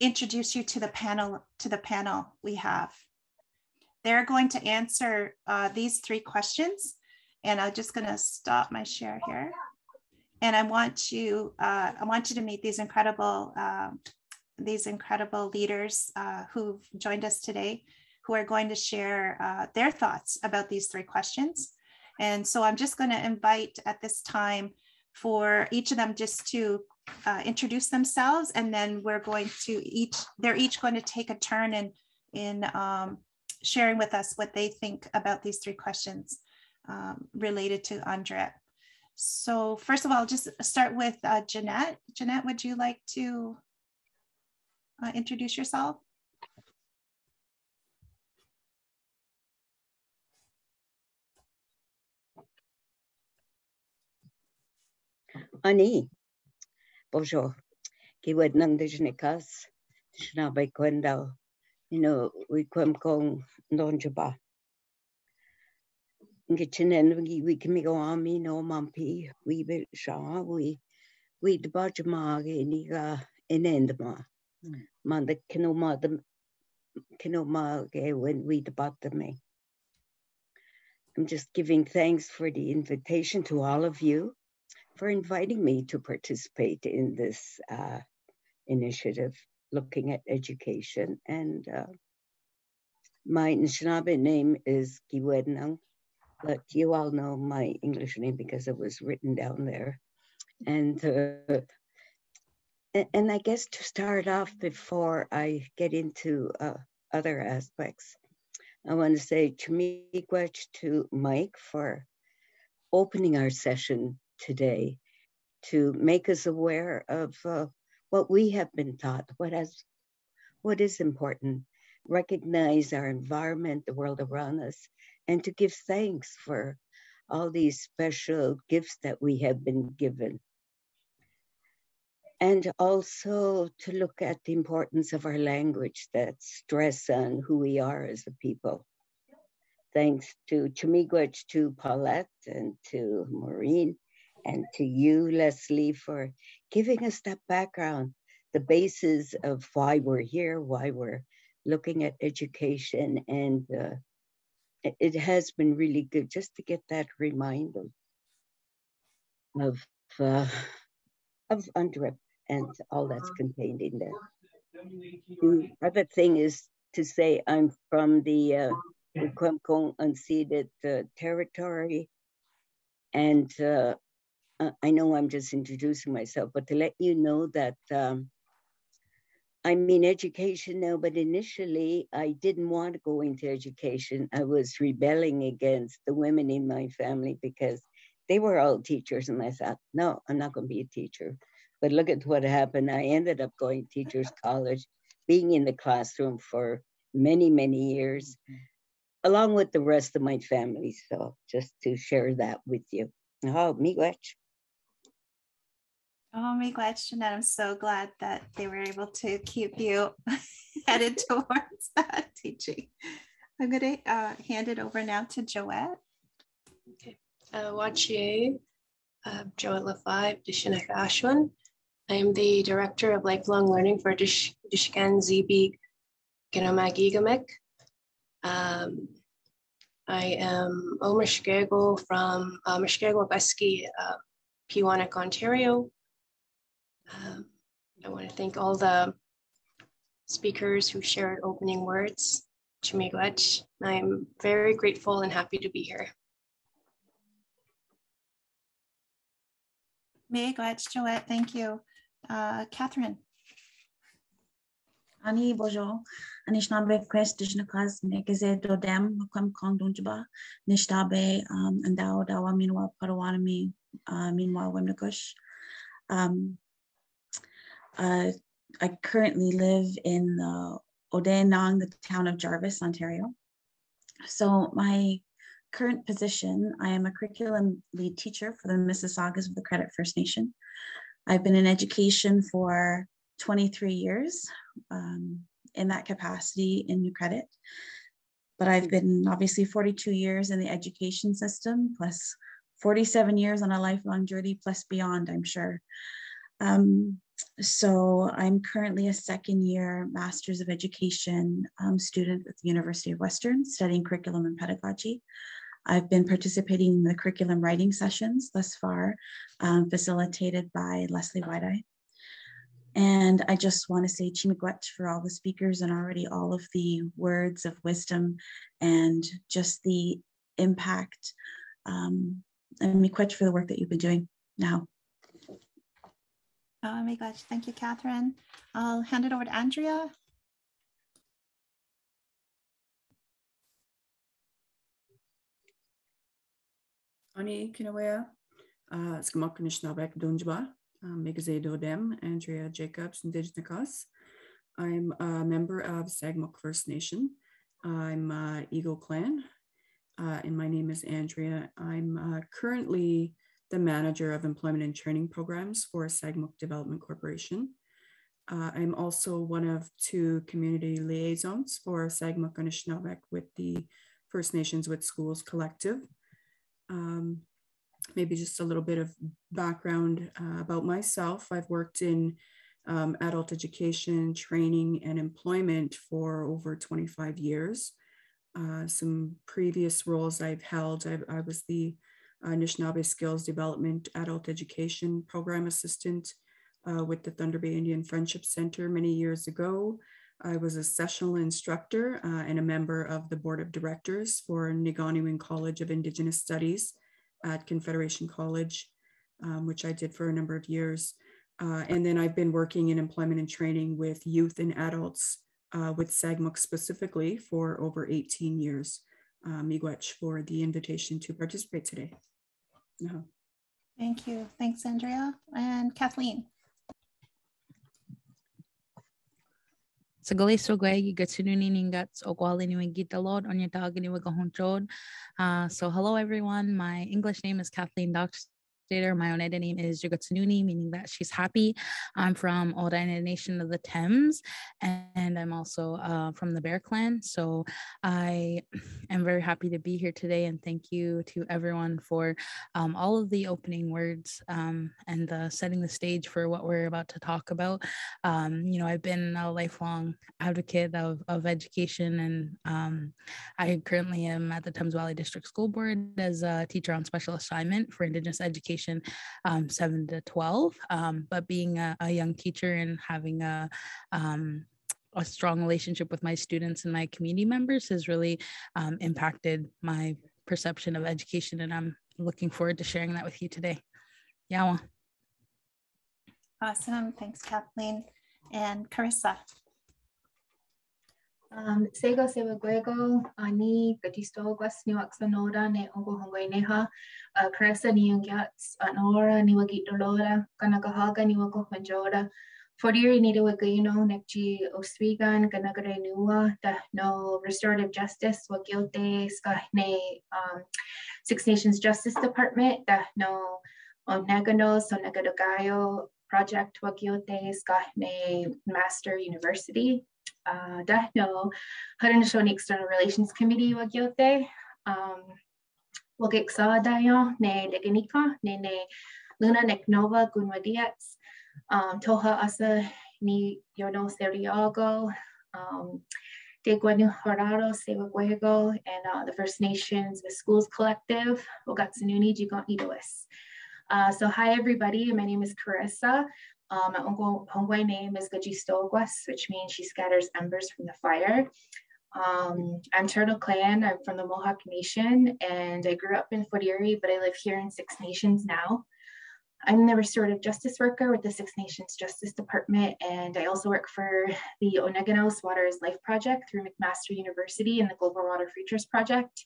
introduce you to the panel we have. They're going to answer these 3 questions, and I'm just going to stop my share here. And I want you to meet these incredible leaders who've joined us today, who are going to share their thoughts about these 3 questions. And so I'm just going to invite at this time for each of them just to introduce themselves, and then we're going to they're each going to take a turn in sharing with us what they think about these 3 questions related to UNDRIP. So first of all, just start with Jeanette. Jeanette, would you like to introduce yourself? Ani, bonjour. Kiwed nang dijnikas, shnabay kwendao. We kwem kong ndonjaba. Ngitinen we kimigo ami no mampi, we be sha, we debajamag iniga inendma. Man the kinoma when we debat me. I'm just giving thanks for the invitation to all of you for inviting me to participate in this initiative looking at education. And my Anishinaabe name is Kiwednang, but you all know my English name because it was written down there. And I guess to start off, before I get into other aspects, I want to say Chumigwech to Mike for opening our session today to make us aware of what we have been taught, what is important, recognize our environment, the world around us, and to give thanks for all these special gifts that we have been given. And also to look at the importance of our language that stress on who we are as a people. Thanks to Chumigwech, to Paulette, and to Maureen, and to you, Leslie, for giving us that background, the basis of why we're here, why we're looking at education. And it has been really good just to get that reminder of UNDRIP and all that's contained in there. The other thing is to say I'm from the Ukwemkong unceded territory, and I know I'm just introducing myself, but to let you know that I'm in education now, but initially I didn't want to go into education. I was rebelling against the women in my family because they were all teachers, and I thought, no, I'm not going to be a teacher. But look at what happened. I ended up going to teachers college, being in the classroom for many, many years, along with the rest of my family. So just to share that with you. Oh, miigwech. Oh my gosh, Jeanette, I'm so glad that they were able to keep you headed towards that teaching. I'm going to hand it over now to Joette. Okay. Wachie, Joette LaFive, Dishinaka Ashwin. I am the Director of Lifelong Learning for Dishkan ZB Ginamagigamik. I am Omishkego from Mishkego Beski, Pewanak, Ontario. I want to thank all the speakers who shared opening words. Chimigwech. I'm very grateful and happy to be here. Miigwech, Joette, thank you. Catherine. Ani bonjour. Anishnabek quest dishnakas nekeze dodem kam kondunjba nishtabe andao dawa minwa parawanami meanwhile wimnakush. I currently live in Odenong, the town of Jarvis, Ontario. So my current position, I am a curriculum lead teacher for the Mississaugas of the Credit First Nation. I've been in education for 23 years in that capacity in New Credit. But I've been obviously 42 years in the education system, plus 47 years on a lifelong journey, plus beyond, I'm sure. So I'm currently a second year Master's of Education student at the University of Western, studying curriculum and pedagogy. I've been participating in the curriculum writing sessions thus far, facilitated by Leslie White-Eye. And I just want to say Chimigwet for all the speakers and already all of the words of wisdom and just the impact. And Miigwech for the work that you've been doing now. Oh my gosh, thank you, Catherine. I'll hand it over to Andrea. Ani Kinawea, Skamaknishnabek Dunjba, Megaze Dodem, Andrea Jacobs, Indigenous. I'm a member of Sagmok First Nation. I'm Eagle Clan, and my name is Andrea. I'm currently the manager of employment and training programs for Sagmok Development Corporation. I'm also one of 2 community liaisons for Sagmok Anishinabek with the First Nations with Schools Collective. Maybe just a little bit of background about myself. I've worked in adult education, training, and employment for over 25 years. Some previous roles I've held, I was the Anishinaabe Skills Development Adult Education Program Assistant with the Thunder Bay Indian Friendship Center many years ago. I was a sessional instructor and a member of the Board of Directors for Niganiwin College of Indigenous Studies at Confederation College, which I did for a number of years. And then I've been working in employment and training with youth and adults with Sagmok specifically for over 18 years. Miigwech for the invitation to participate today. Thank you. Thanks, Andrea. And Kathleen. Sagali Sogway, Gatsununi Ningats, Okwali Niwigita Lord on your dog and So hello everyone. My English name is Kathleen Doctor. My Oneida name is Jugatsununi, meaning that she's happy. I'm from Oneida Nation of the Thames, and I'm also from the Bear Clan. So I am very happy to be here today, and thank you to everyone for all of the opening words and setting the stage for what we're about to talk about. I've been a lifelong advocate of education, and I currently am at the Thames Valley District School Board as a teacher on special assignment for Indigenous education 7 to 12, but being a young teacher and having a strong relationship with my students and my community members has really impacted my perception of education, and I'm looking forward to sharing that with you today. Yawa. Awesome, thanks Kathleen. And Carissa. Sego Sevaguego, Ani, Gatisto, Guasniwaxanoda, Ne Ogo Hongweneha, Caressa Niangats, Anora, Niwagit Dolora, Kanakahaga, Niwako Manjoda, Fodiri Nidawagino, Nekji Oswigan, Kanagare Nua, no restorative justice, Wagilte, Skahne, Six Nations Justice Department, no Nagano, Sonagadogayo, project Wagyote Skahne Master University. Dahno Haudenosaunee External Relations Committee Wagyote. Wageksa Dayo ne Deganika ne Luna Neknova Gunwadiats. Toha Asa Ni Yono Seriago. De Guanu Horado, Sewaguego, and the First Nations, the Schools Collective, Ogatsununi, Jigon Idois. So hi everybody, my name is Carissa. My Hongway name is Gajistogwas, which means she scatters embers from the fire. I'm Turtle Clan, I'm from the Mohawk Nation, and I grew up in Fort Erie, but I live here in Six Nations now. I'm the restorative justice worker with the Six Nations Justice Department, and I also work for the Oneganos Water is Life Project through McMaster University and the Global Water Futures Project.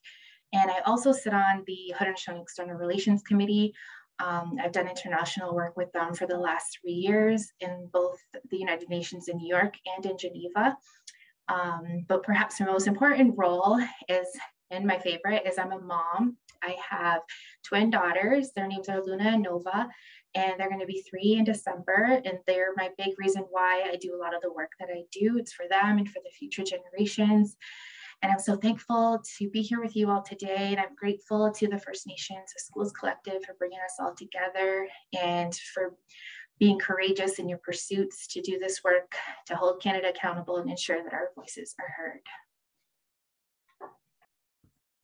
And I also sit on the Haudenosaunee External Relations Committee. I've done international work with them for the last 3 years in both the United Nations in New York and in Geneva. But perhaps my most important role is, and my favorite, is I'm a mom. I have twin daughters. Their names are Luna and Nova, and they're going to be 3 in December. And they're my big reason why I do a lot of the work that I do. It's for them and for the future generations. And I'm so thankful to be here with you all today. And I'm grateful to the First Nations, the Schools Collective, for bringing us all together and for being courageous in your pursuits to do this work, to hold Canada accountable and ensure that our voices are heard.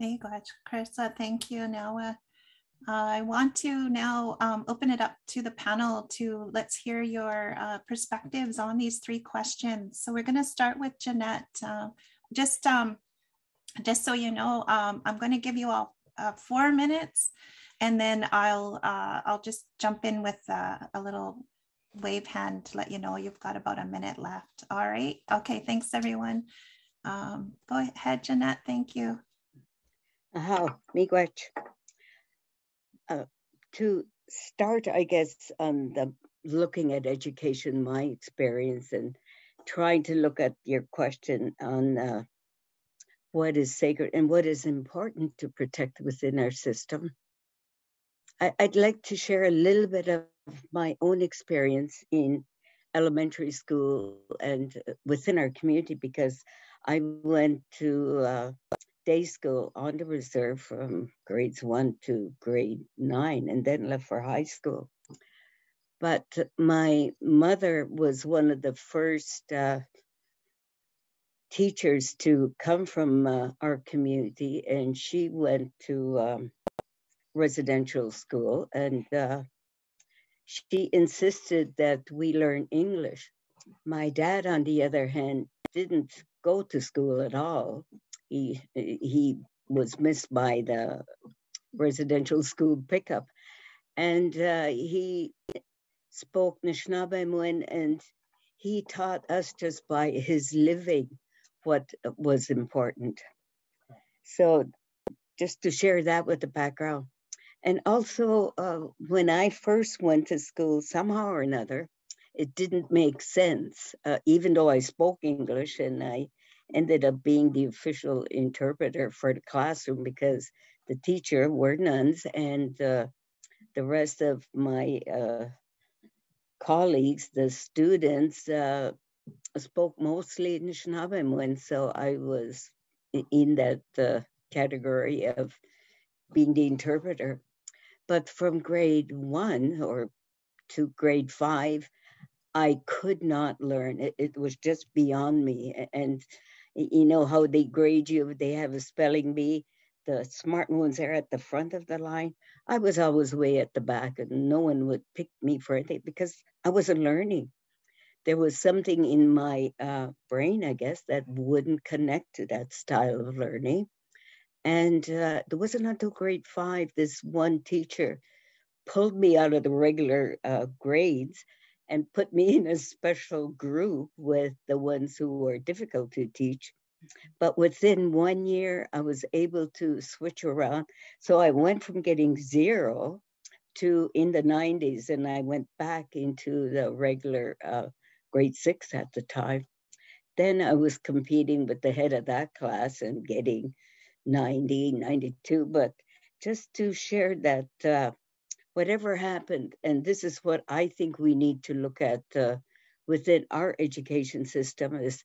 Thank you, Carissa. Thank you, Now, I want to now open it up to the panel to let's hear your perspectives on these 3 questions. So we're going to start with Jeanette. Just so you know, I'm going to give you all 4 minutes, and then I'll just jump in with a little wave hand to let you know you've got about a minute left. All right. Okay. Thanks, everyone. Go ahead, Jeanette. Thank you. Miigwech. To start, I guess, on the looking at education, my experience, and trying to look at your question on what is sacred and what is important to protect within our system. I'd like to share a little bit of my own experience in elementary school and within our community, because I went to day school on the reserve from grades 1 to grade 9 and then left for high school. But my mother was one of the first teachers to come from our community, and she went to residential school, and she insisted that we learn English. My dad, on the other hand, didn't go to school at all. He was missed by the residential school pickup, and he spoke Anishinaabe, and he taught us just by his living what was important. So just to share that with the background. And also, when I first went to school, somehow or another, it didn't make sense, even though I spoke English, and I ended up being the official interpreter for the classroom because the teacher were nuns, and the rest of my colleagues, the students, spoke mostly Anishinaabe, so I was in that category of being the interpreter. But from grade 1 or to grade 5, I could not learn. It was just beyond me. And you know how they grade you, they have a spelling bee. The smart ones are at the front of the line. I was always way at the back, and no one would pick me for anything because I wasn't learning. There was something in my brain, I guess, that wouldn't connect to that style of learning. And it wasn't until grade 5, this one teacher pulled me out of the regular grades and put me in a special group with the ones who were difficult to teach. But within 1 year, I was able to switch around. So I went from getting 0 to in the 90s, and I went back into the regular grade 6 at the time. Then I was competing with the head of that class and getting 90, 92. But just to share that whatever happened, and this is what I think we need to look at within our education system, is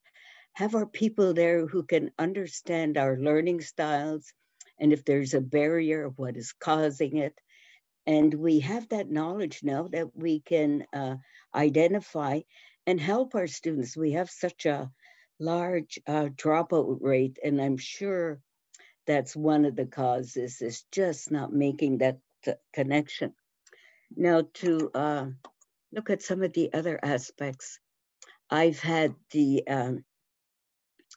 have our people there who can understand our learning styles, and if there's a barrier, what is causing it. And we have that knowledge now that we can identify and help our students. We have such a large dropout rate, and I'm sure that's one of the causes, is just not making that connection. Now, to look at some of the other aspects, I've had the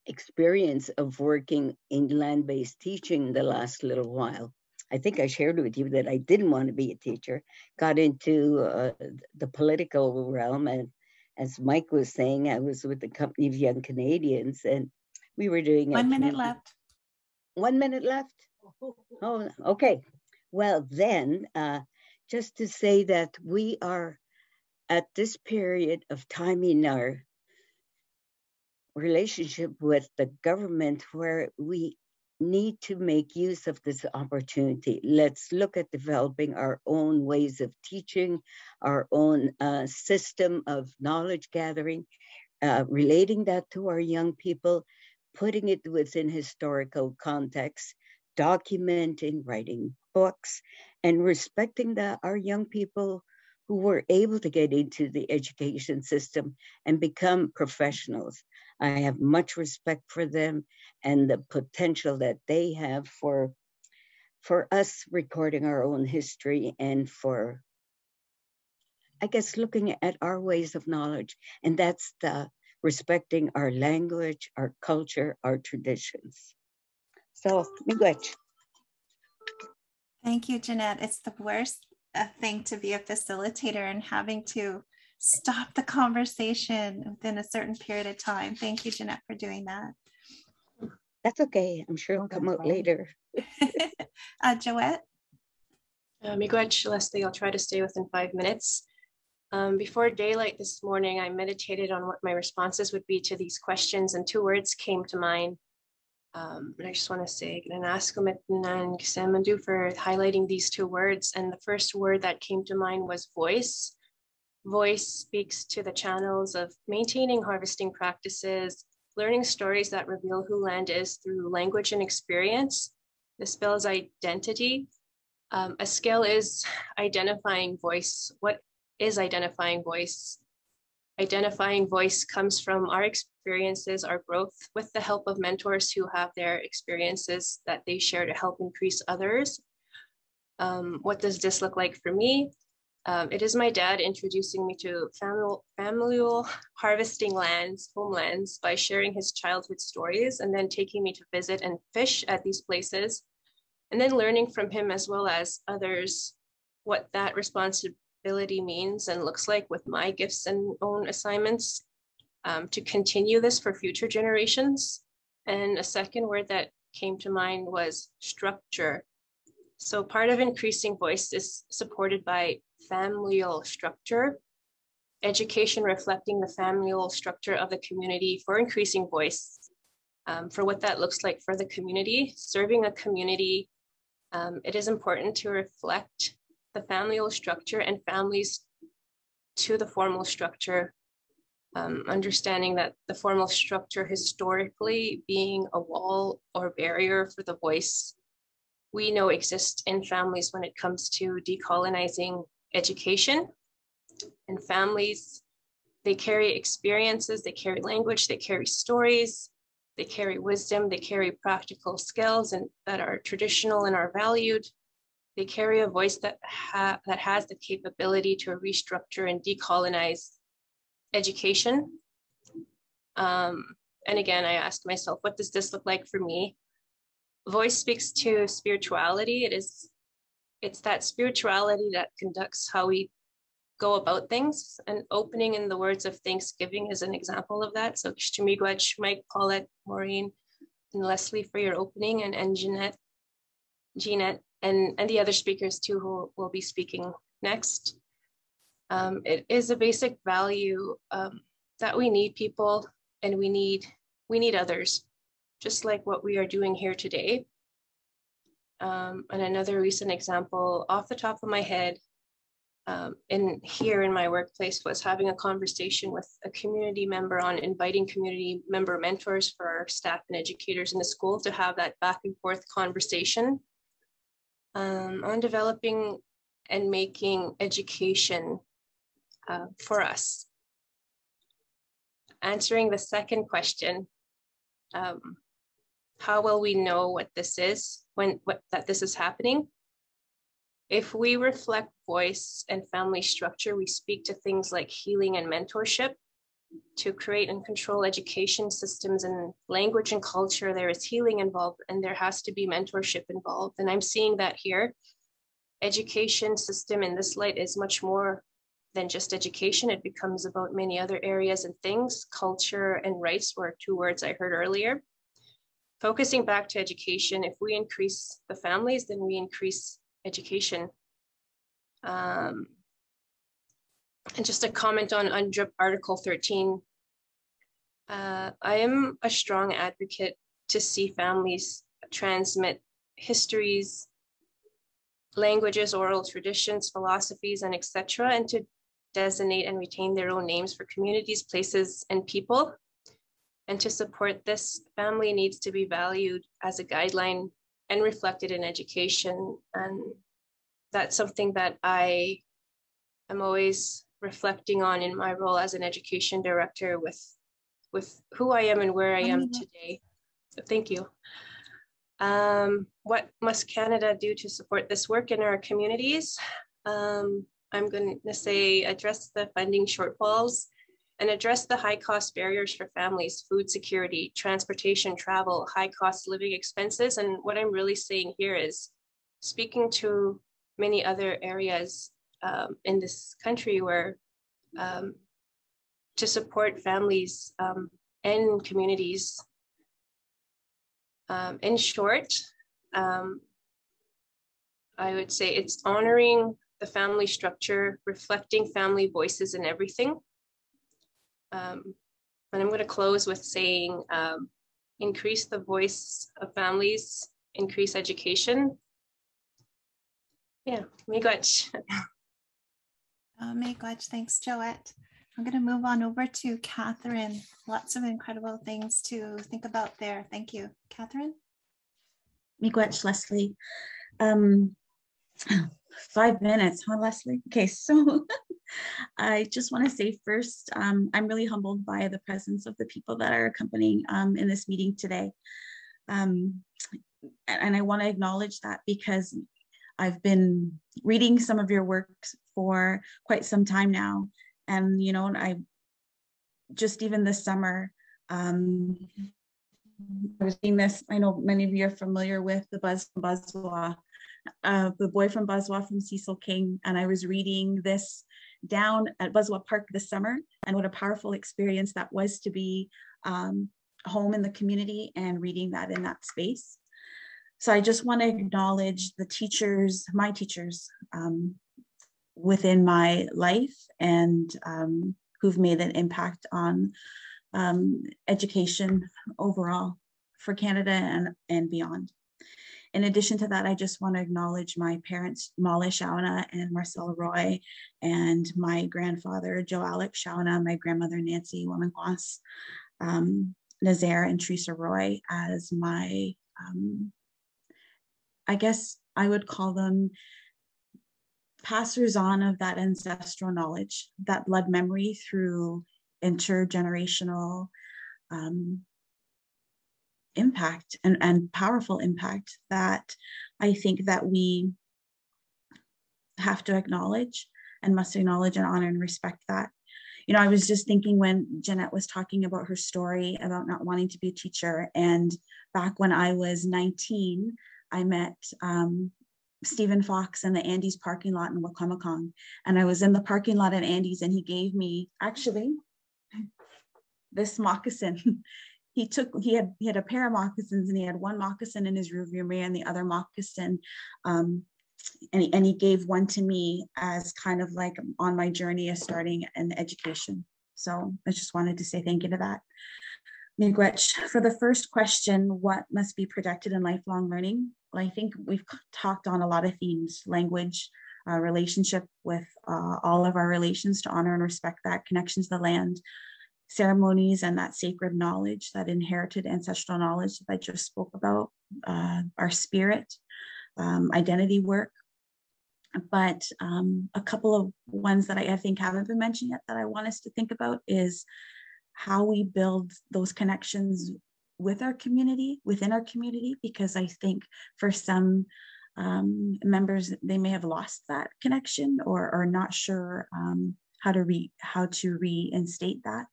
experience of working in land-based teaching the last little while. I think I shared with you that I didn't want to be a teacher, got into the political realm, and as Mike was saying, I was with the Company of Young Canadians, and we were doing 1 minute left. 1 minute left? Oh, okay. Well, then, just to say that we are at this period of time in our relationship with the government where we need to make use of this opportunity. Let's look at developing our own ways of teaching, our own system of knowledge gathering, relating that to our young people, putting it within historical context, documenting, writing books, and respecting our young people who were able to get into the education system and become professionals. I have much respect for them and the potential that they have for us recording our own history and for, I guess, looking at our ways of knowledge. And that's the respecting our language, our culture, our traditions. So, miigwech. Thank you, Jeanette. It's the worst thing to be a facilitator and having to stop the conversation within a certain period of time. Thank you, Jeanette, for doing that. That's okay. I'm sure it'll come out later. Joette? Miigwech, Leslie, I'll try to stay within 5 minutes. Before daylight this morning, I meditated on what my responses would be to these questions, and 2 words came to mind. And I just want to say, for highlighting these 2 words. And the first word that came to mind was voice. Voice speaks to the channels of maintaining harvesting practices, learning stories that reveal who land is through language and experience. The spell is identity. A skill is identifying voice. What is identifying voice? Identifying voice comes from our experiences, our growth, with the help of mentors who have their experiences that they share to help increase others. What does this look like for me? It is my dad introducing me to familial harvesting lands, homelands, by sharing his childhood stories and then taking me to visit and fish at these places, and then learning from him as well as others what that responsibility means and looks like with my gifts and own assignments, to continue this for future generations. And a second word that came to mind was structure. So part of increasing voice is supported by familial structure, education reflecting the familial structure of the community for increasing voice, for what that looks like for the community, serving a community. It is important to reflect the familial structure and families to the formal structure, understanding that the formal structure historically being a wall or barrier for the voice we know exists in families when it comes to decolonizing education. And families, they carry experiences, they carry language, they carry stories, they carry wisdom, they carry practical skills and that are traditional and are valued. They carry a voice that has the capability to restructure and decolonize education. And again, I asked myself, what does this look like for me? Voice speaks to spirituality. It's that spirituality that conducts how we go about things, and opening in the words of Thanksgiving is an example of that. So Miigwech, Mike, Paulette, Maureen, and Leslie for your opening, and Jeanette, and the other speakers too who will be speaking next. It is a basic value that we need people and we need others, just like what we are doing here today. And another recent example off the top of my head, here in my workplace was having a conversation with a community member on inviting community member mentors for our staff and educators in the school to have that back and forth conversation on developing and making education for us. Answering the second question, how will we know what this is, that this is happening? If we reflect voice and family structure, we speak to things like healing and mentorship. To create and control education systems and language and culture, there is healing involved and there has to be mentorship involved. And I'm seeing that here. Education system in this light is much more than just education. It becomes about many other areas and things. Culture and rights were two words I heard earlier. Focusing back to education, if we increase the families, then we increase education. And just a comment on UNDRIP Article 13. I am a strong advocate to see families transmit histories, languages, oral traditions, philosophies, and etc., and to designate and retain their own names for communities, places, and people. And to support this, family needs to be valued as a guideline and reflected in education. And that's something that I am always reflecting on in my role as an education director with who I am and where I am today. So thank you. What must Canada do to support this work in our communities? I'm going to say address the funding shortfalls and address the high cost barriers for families, food security, transportation, travel, high cost living expenses. And what I'm really saying here is speaking to many other areas in this country where to support families and communities. In short, I would say it's honoring the family structure, reflecting family voices in everything. And I'm going to close with saying, increase the voice of families, increase education. Yeah, miigwech. Miigwech, thanks, Joette. I'm going to move on over to Catherine. Lots of incredible things to think about there. Thank you. Catherine? Miigwech, Leslie. 5 minutes, huh, Leslie? Okay, so I just want to say first, I'm really humbled by the presence of the people that are accompanying in this meeting today. And I want to acknowledge that because I've been reading some of your works for quite some time now. And, you know, I just even this summer, I was reading this. I know many of you are familiar with the Buzwa, the boy from Buzwa from Cecil King. And I was reading this down at Buzwa Park this summer, and what a powerful experience that was to be home in the community and reading that in that space. So I just want to acknowledge the teachers, my teachers, within my life and who've made an impact on education overall for Canada and beyond. In addition to that, I just want to acknowledge my parents, Molly Shauna and Marcella Roy, and my grandfather, Joe Alex Shauna, my grandmother, Nancy Wamangwas, Nazaire and Teresa Roy as my, I guess I would call them passers on of that ancestral knowledge, that blood memory through intergenerational impact and powerful impact that I think that we have to acknowledge and must acknowledge and honor and respect that. You know, I was just thinking when Jeanette was talking about her story about not wanting to be a teacher, and back when I was 19, I met Stephen Fox in the Andes parking lot in Wacomico, and I was in the parking lot at Andes, and he gave me actually this moccasin. He had a pair of moccasins, and he had one moccasin in his rearview mirror and the other moccasin, and he gave one to me as kind of like on my journey of starting an education. So I just wanted to say thank you to that. Miigwech, for the first question, what must be protected in lifelong learning? Well, I think we've talked on a lot of themes: language, relationship with all of our relations, to honor and respect that connection to the land, ceremonies, and that sacred knowledge, that inherited ancestral knowledge that I just spoke about, our spirit, identity work. But a couple of ones that I think haven't been mentioned yet that I want us to think about is how we build those connections with our community, within our community, because I think for some members, they may have lost that connection or are not sure how to reinstate that.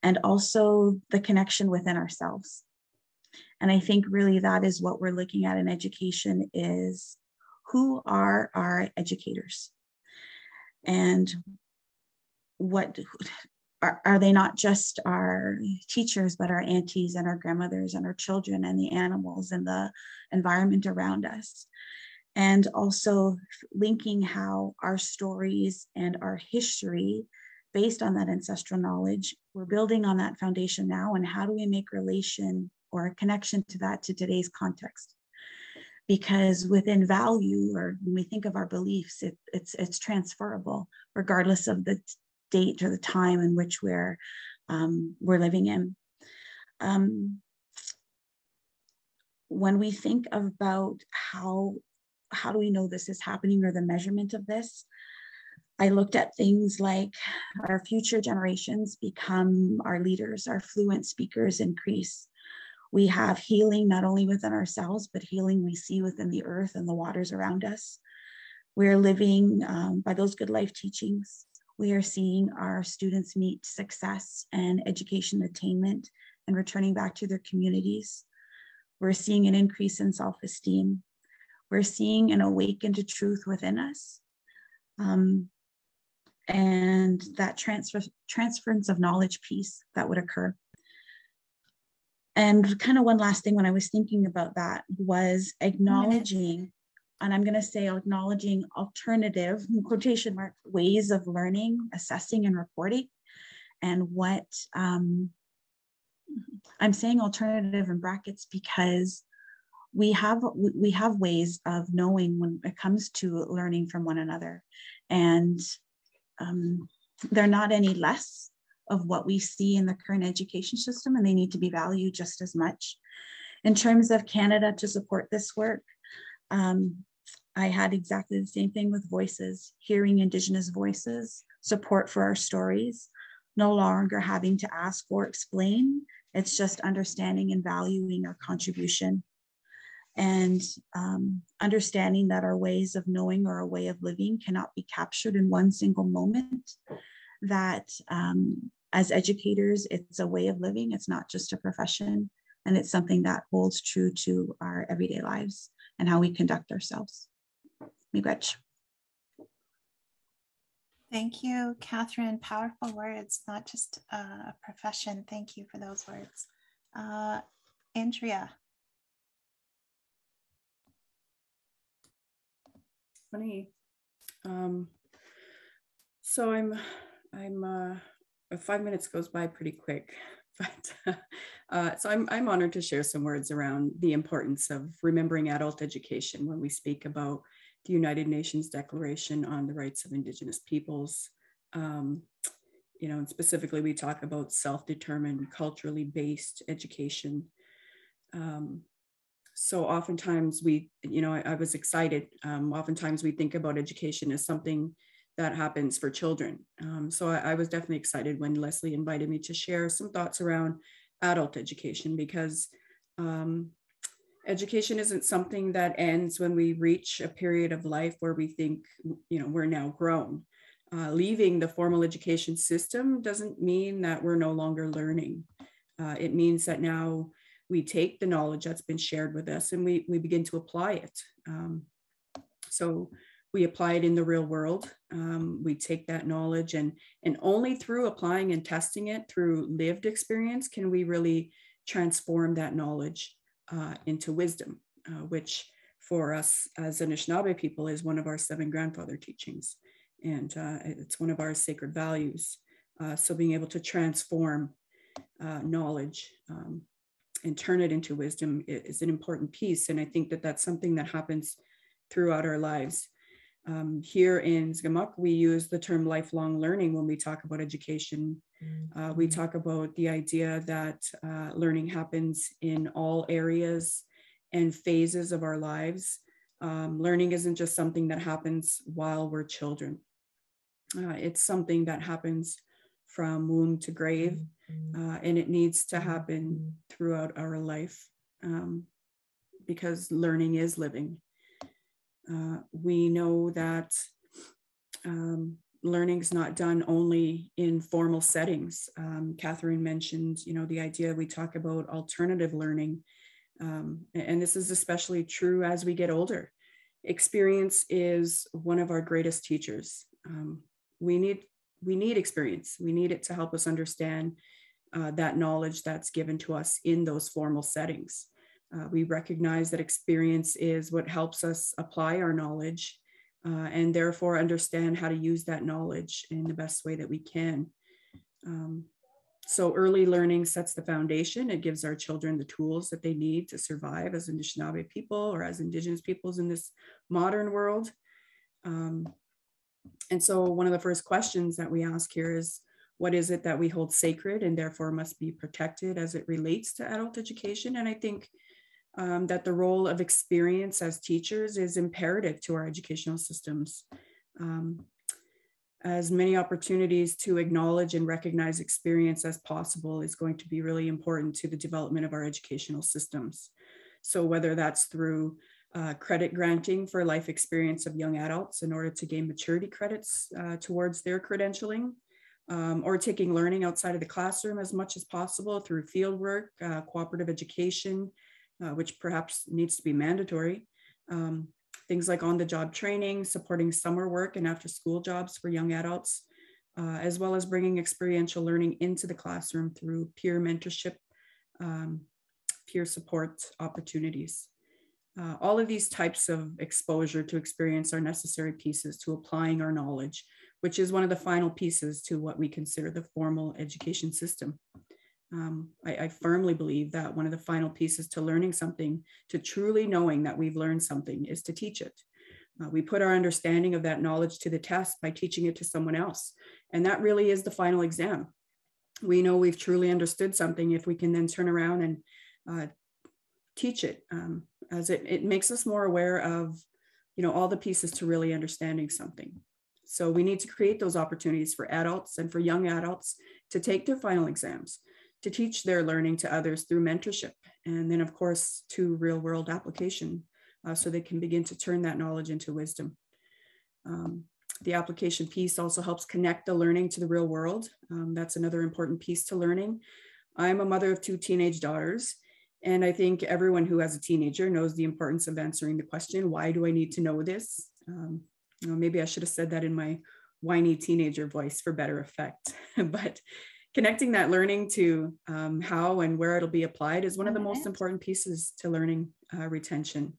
And also the connection within ourselves. And I think really that is what we're looking at in education, is who are our educators? And what are they? Not just our teachers, but our aunties and our grandmothers and our children and the animals and the environment around us. And also linking how our stories and our history, based on that ancestral knowledge, we're building on that foundation now, and how do we make relation or a connection to that to today's context? Because within value, or when we think of our beliefs, it's transferable regardless of the date or the time in which we're living in. When we think about how do we know this is happening, or the measurement of this, I looked at things like our future generations become our leaders, our fluent speakers increase. We have healing not only within ourselves, but healing we see within the earth and the waters around us. We're living by those good life teachings. We are seeing our students meet success and education attainment and returning back to their communities. We're seeing an increase in self-esteem. We're seeing an awaken to truth within us. And that transference of knowledge piece that would occur. And kind of one last thing when I was thinking about that was acknowledging, and I'm going to say acknowledging alternative, in quotation mark, ways of learning, assessing, and reporting. And what I'm saying alternative in brackets because we have ways of knowing when it comes to learning from one another. And they're not any less of what we see in the current education system, and they need to be valued just as much. In terms of Canada to support this work, I had exactly the same thing with voices, hearing Indigenous voices, support for our stories, no longer having to ask or explain. It's just understanding and valuing our contribution. And understanding that our ways of knowing or a way of living cannot be captured in one single moment, that as educators, it's a way of living, it's not just a profession, and it's something that holds true to our everyday lives and how we conduct ourselves. Miigwech. Thank you, Catherine. Powerful words, not just a profession. Thank you for those words. Andrea. Funny. So I'm 5 minutes goes by pretty quick, but so I'm honored to share some words around the importance of remembering adult education when we speak about the United Nations Declaration on the Rights of Indigenous Peoples. And specifically we talk about self-determined, culturally based education. So oftentimes I was excited. Oftentimes we think about education as something that happens for children. So I was definitely excited when Leslie invited me to share some thoughts around adult education, because education isn't something that ends when we reach a period of life where we think, we're now grown. Leaving the formal education system doesn't mean that we're no longer learning. It means that now we take the knowledge that's been shared with us and we begin to apply it. So we apply it in the real world. We take that knowledge and only through applying and testing it through lived experience can we really transform that knowledge into wisdom, which for us as Anishinaabe people is one of our 7 grandfather teachings. And it's one of our sacred values. So being able to transform knowledge and turn it into wisdom is an important piece. And I think that that's something that happens throughout our lives. Here in Zgamuk, we use the term lifelong learning when we talk about education. We talk about the idea that learning happens in all areas and phases of our lives. Learning isn't just something that happens while we're children. It's something that happens from womb to grave, and it needs to happen throughout our life, because learning is living. We know that learning is not done only in formal settings. Catherine mentioned, the idea we talk about alternative learning, and this is especially true as we get older. Experience is one of our greatest teachers. We need experience. We need it to help us understand that knowledge that's given to us in those formal settings. We recognize that experience is what helps us apply our knowledge and therefore understand how to use that knowledge in the best way that we can. So early learning sets the foundation. It gives our children the tools that they need to survive as Anishinaabe people or as Indigenous peoples in this modern world. And so one of the first questions that we ask here is, what is it that we hold sacred and therefore must be protected as it relates to adult education? And I think that the role of experience as teachers is imperative to our educational systems. As many opportunities to acknowledge and recognize experience as possible is going to be really important to the development of our educational systems. So whether that's through credit granting for life experience of young adults in order to gain maturity credits towards their credentialing, or taking learning outside of the classroom as much as possible through fieldwork, cooperative education, which perhaps needs to be mandatory. Things like on-the-job training, supporting summer work and after-school jobs for young adults, as well as bringing experiential learning into the classroom through peer mentorship, peer support opportunities. All of these types of exposure to experience are necessary pieces to applying our knowledge, which is one of the final pieces to what we consider the formal education system. I firmly believe that one of the final pieces to learning something, to truly knowing that we've learned something, is to teach it. We put our understanding of that knowledge to the test by teaching it to someone else. And that really is the final exam. We know we've truly understood something if we can then turn around and teach it, as it makes us more aware of, all the pieces to really understanding something. So we need to create those opportunities for adults and for young adults to take their final exams, to teach their learning to others through mentorship, and then of course to real world application, so they can begin to turn that knowledge into wisdom. The application piece also helps connect the learning to the real world. That's another important piece to learning. I'm a mother of 2 teenage daughters, and I think everyone who has a teenager knows the importance of answering the question, why do I need to know this? Maybe I should have said that in my whiny teenager voice for better effect, but connecting that learning to how and where it'll be applied is one of the most important pieces to learning retention.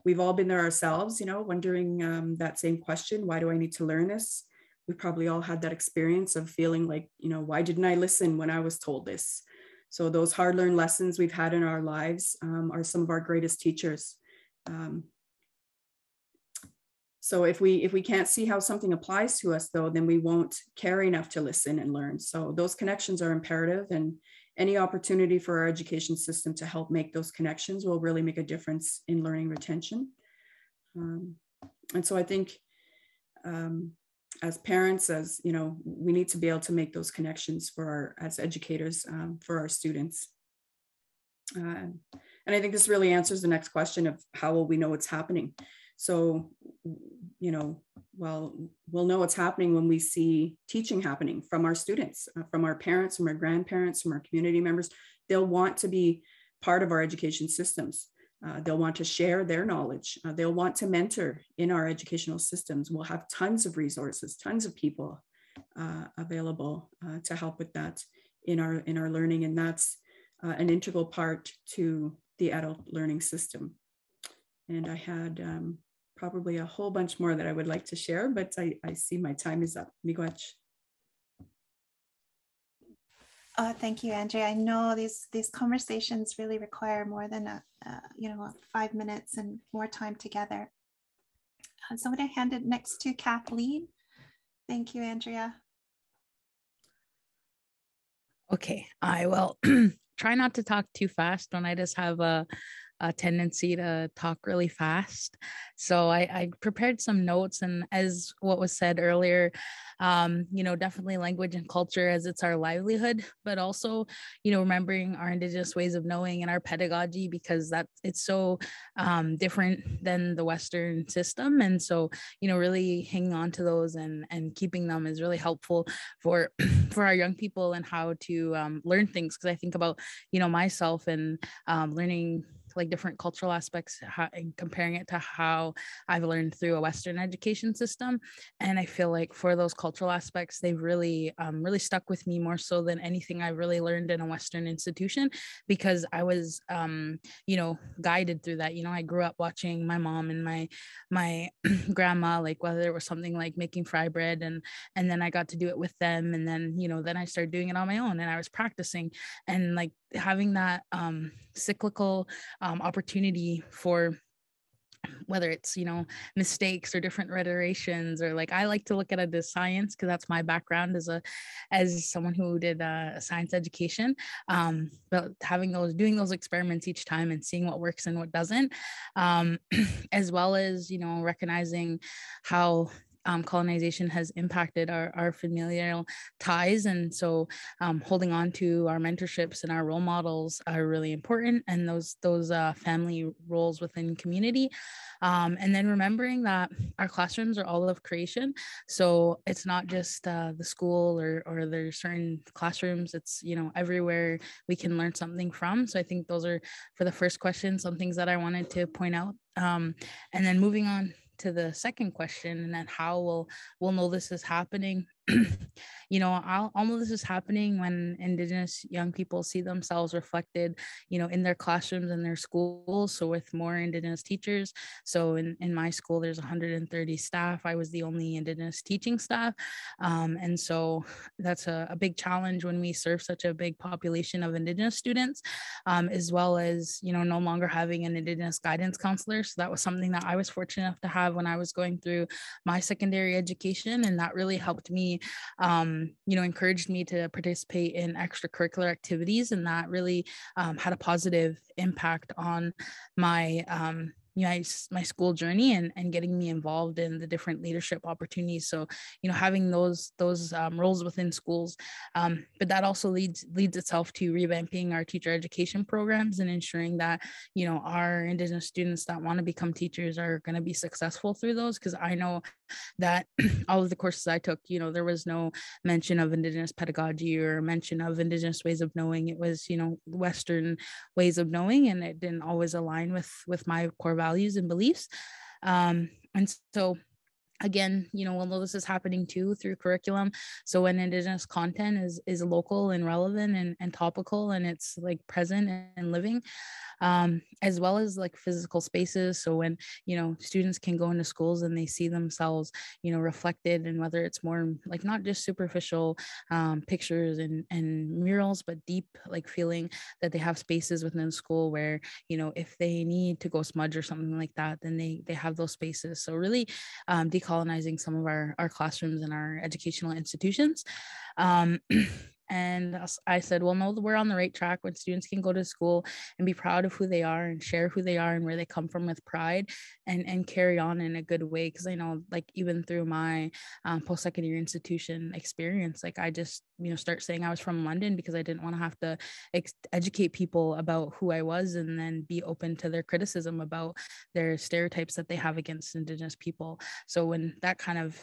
We've all been there ourselves, wondering that same question, why do I need to learn this? We probably all had that experience of feeling like, why didn't I listen when I was told this? So those hard-learned lessons we've had in our lives are some of our greatest teachers. So if we can't see how something applies to us, though, then we won't care enough to listen and learn. So those connections are imperative, and any opportunity for our education system to help make those connections will really make a difference in learning retention. And so I think as parents, we need to be able to make those connections as educators for our students. And I think this really answers the next question of how will we know what's happening? So, we'll know what's happening when we see teaching happening from our students, from our parents, from our grandparents, from our community members. They'll want to be part of our education systems. They'll want to share their knowledge. They'll want to mentor in our educational systems. We'll have tons of resources, tons of people available to help with that in our learning. And that's an integral part to the adult learning system. And I had probably a whole bunch more that I would like to share, but I see my time is up. Miigwech. Thank you, Andrea. I know these conversations really require more than 5 minutes and more time together. So I'm going to hand it next to Kathleen. Thank you, Andrea. Okay, I will try not to talk too fast when I just have a tendency to talk really fast. So I prepared some notes, and as what was said earlier, definitely language and culture as it's our livelihood, but also, remembering our Indigenous ways of knowing and our pedagogy, because it's so different than the Western system. And so, really hanging on to those and keeping them is really helpful for our young people and how to learn things. Because I think about, myself and learning like different cultural aspects and comparing it to how I've learned through a Western education system. And I feel like for those cultural aspects, they've really stuck with me more so than anything I've really learned in a Western institution, because I was, guided through that. I grew up watching my mom and my grandma, like whether it was something like making fry bread, and then I got to do it with them. And then, then I started doing it on my own, and I was practicing, and like having that cyclical opportunity for whether it's mistakes or different reiterations, or like I like to look at it as science, because that's my background as someone who did science education, but doing those experiments each time and seeing what works and what doesn't, as well as recognizing how colonization has impacted our familial ties. And so holding on to our mentorships and our role models are really important, and those family roles within community. And then remembering that our classrooms are all of creation. So it's not just the school or there's certain classrooms, it's, everywhere we can learn something from. So I think those are, for the first question, some things that I wanted to point out. And then moving on to the second question, and then how we'll know this is happening. I'll know this is happening when Indigenous young people see themselves reflected, in their classrooms and their schools. So with more Indigenous teachers. So in my school, there's 130 staff. I was the only Indigenous teaching staff. And so that's a big challenge when we serve such a big population of Indigenous students, as well as, no longer having an Indigenous guidance counselor. So that was something that I was fortunate enough to have when I was going through my secondary education. And that really helped me, encouraged me to participate in extracurricular activities. And that really had a positive impact on my my school journey and getting me involved in the different leadership opportunities. So, having those roles within schools, but that also leads itself to revamping our teacher education programs and ensuring that, our Indigenous students that want to become teachers are going to be successful through those. Because I know that all of the courses I took, there was no mention of Indigenous pedagogy or mention of Indigenous ways of knowing. It was, Western ways of knowing, and it didn't always align with my core values and beliefs. And so again, we'll know this is happening too through curriculum. So when Indigenous content is local and relevant and topical, and it's like present and living, as well as like physical spaces. So when, students can go into schools and they see themselves, reflected, and whether it's more like not just superficial pictures and murals, but deep, like feeling that they have spaces within school where, if they need to go smudge or something like that, then they have those spaces. So really decolonizing some of our classrooms and our educational institutions. And I said, well, no, we're on the right track when students can go to school and be proud of who they are and share who they are and where they come from with pride and carry on in a good way. Because I know, like, even through my post-secondary institution experience, like I just, start saying I was from London because I didn't want to have to educate people about who I was and then be open to their criticism about their stereotypes that they have against Indigenous people. So when that kind of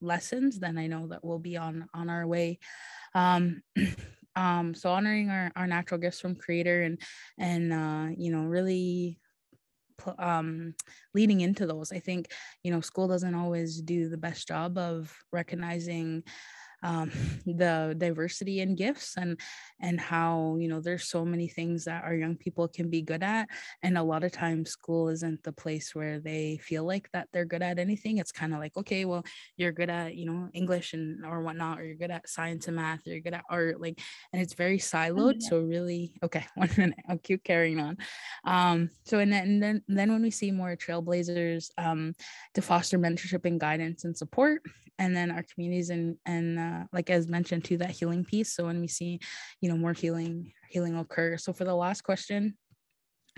lessons, then I know that we'll be on our way. So honoring our natural gifts from Creator and really leading into those. I think, school doesn't always do the best job of recognizing the diversity in gifts and how, you know, there's so many things that our young people can be good at. And a lot of times school isn't the place where they feel like that they're good at anything. It's kind of like, okay, well, you're good at, you know, English and or whatnot, or you're good at science and math, or you're good at art, like, and it's very siloed. So really, okay, 1 minute, I'll keep carrying on. So and then when we see more trailblazers to foster mentorship and guidance and support, and then our communities and like as mentioned too, that healing piece. So when we see, you know, more healing occur. So for the last question,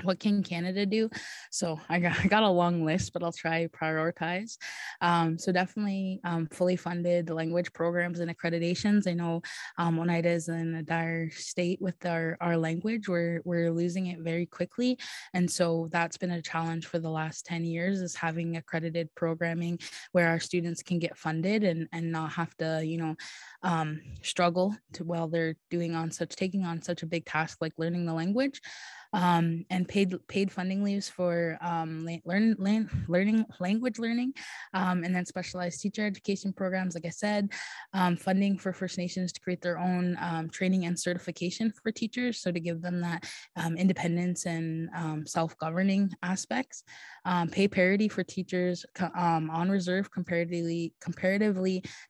what can Canada do? So I got a long list, but I'll try prioritize. So definitely fully funded language programs and accreditations. I know Oneida is in a dire state with our language. We're losing it very quickly. And so that's been a challenge for the last 10 years, is having accredited programming where our students can get funded and not have to, you know, struggle to while they're taking on such a big task like learning the language. And paid funding leaves for language learning, and then specialized teacher education programs, like I said, funding for First Nations to create their own training and certification for teachers, so to give them that independence and self-governing aspects, pay parity for teachers on reserve comparatively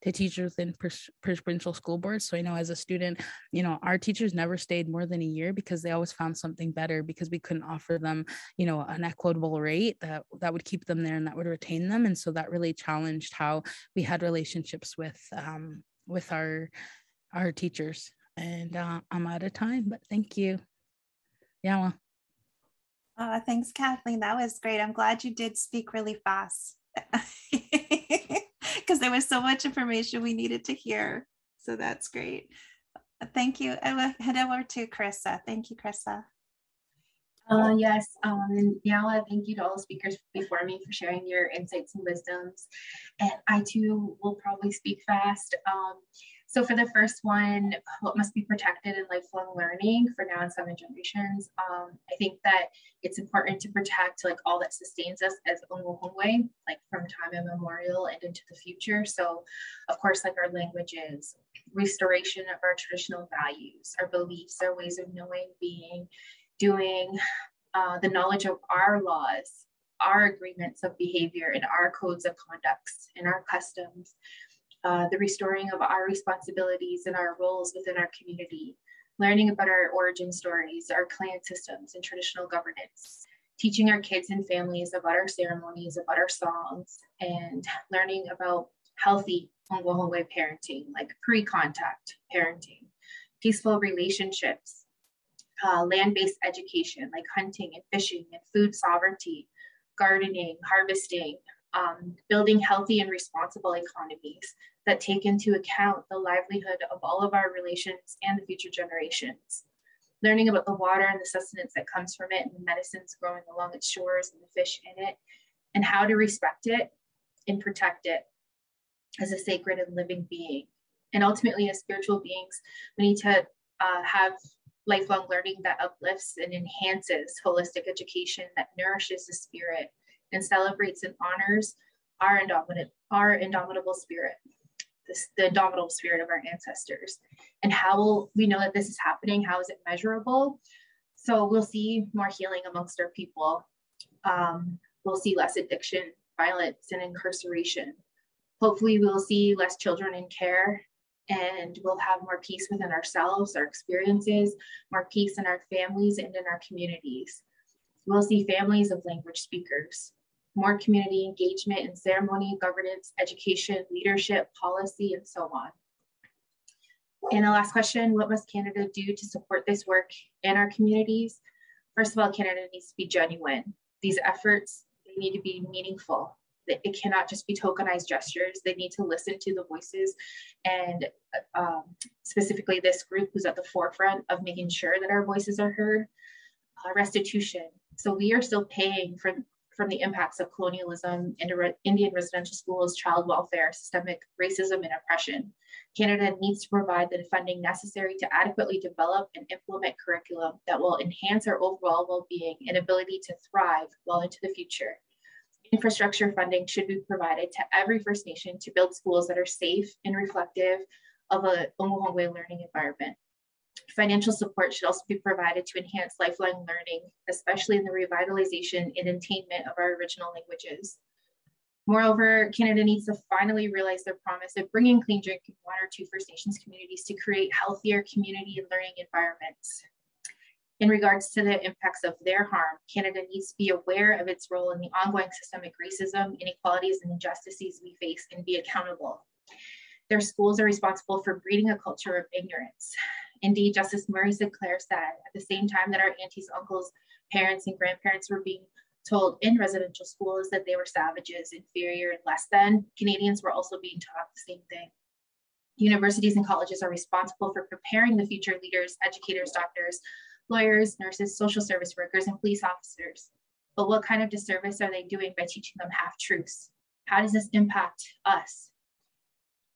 to teachers within provincial school boards. So I know as a student, you know, our teachers never stayed more than a year because they always found something better, because we couldn't offer them, you know, an equitable rate that would keep them there and that would retain them. And so that really challenged how we had relationships with our teachers. And I'm out of time, but thank you. Yeah. Thanks, Kathleen. That was great. I'm glad you did speak really fast because there was so much information we needed to hear. So that's great. Thank you. I will head over to Carissa. Thank you, Carissa. Yes, and Yala, thank you to all the speakers before me for sharing your insights and wisdoms. And I too will probably speak fast. So for the first one, what must be protected in lifelong learning for now and 7 generations? I think that it's important to protect like all that sustains us as Ongohongwe, like from time immemorial and into the future. So of course, like our languages, restoration of our traditional values, our beliefs, our ways of knowing, being, doing, the knowledge of our laws, our agreements of behavior, and our codes of conducts and our customs, the restoring of our responsibilities and our roles within our community, learning about our origin stories, our clan systems and traditional governance, teaching our kids and families about our ceremonies, about our songs, and learning about healthy Ongohongwe parenting, like pre-contact parenting, peaceful relationships, land-based education like hunting and fishing and food sovereignty, gardening, harvesting, building healthy and responsible economies that take into account the livelihood of all of our relations and the future generations. Learning about the water and the sustenance that comes from it and the medicines growing along its shores and the fish in it, and how to respect it and protect it as a sacred and living being. And ultimately, as spiritual beings, we need to have lifelong learning that uplifts and enhances holistic education that nourishes the spirit and celebrates and honors our indomitable spirit, the indomitable spirit of our ancestors. And how will we know that this is happening? How is it measurable? So we'll see more healing amongst our people. We'll see less addiction, violence, and incarceration. Hopefully we'll see less children in care, and we'll have more peace within ourselves, our experiences, more peace in our families and in our communities. We'll see families of language speakers, more community engagement in ceremony, governance, education, leadership, policy, and so on. And the last question, what must Canada do to support this work in our communities? First of all, Canada needs to be genuine. These efforts, they need to be meaningful. It cannot just be tokenized gestures. They need to listen to the voices, and specifically this group who's at the forefront of making sure that our voices are heard. Restitution. So we are still paying from the impacts of colonialism, Indian residential schools, child welfare, systemic racism, and oppression. Canada needs to provide the funding necessary to adequately develop and implement curriculum that will enhance our overall well-being and ability to thrive well into the future. Infrastructure funding should be provided to every First Nation to build schools that are safe and reflective of a Omuhongwe learning environment. Financial support should also be provided to enhance lifelong learning, especially in the revitalization and attainment of our original languages. Moreover, Canada needs to finally realize their promise of bringing clean drinking water to First Nations communities to create healthier community and learning environments. In regards to the impacts of their harm, Canada needs to be aware of its role in the ongoing systemic racism, inequalities, and injustices we face and be accountable. Their schools are responsible for breeding a culture of ignorance. Indeed, Justice Murray Sinclair said, at the same time that our aunties, uncles, parents, and grandparents were being told in residential schools that they were savages, inferior, and less than, Canadians were also being taught the same thing. Universities and colleges are responsible for preparing the future leaders, educators, doctors, lawyers, nurses, social service workers, and police officers. But what kind of disservice are they doing by teaching them half-truths? How does this impact us?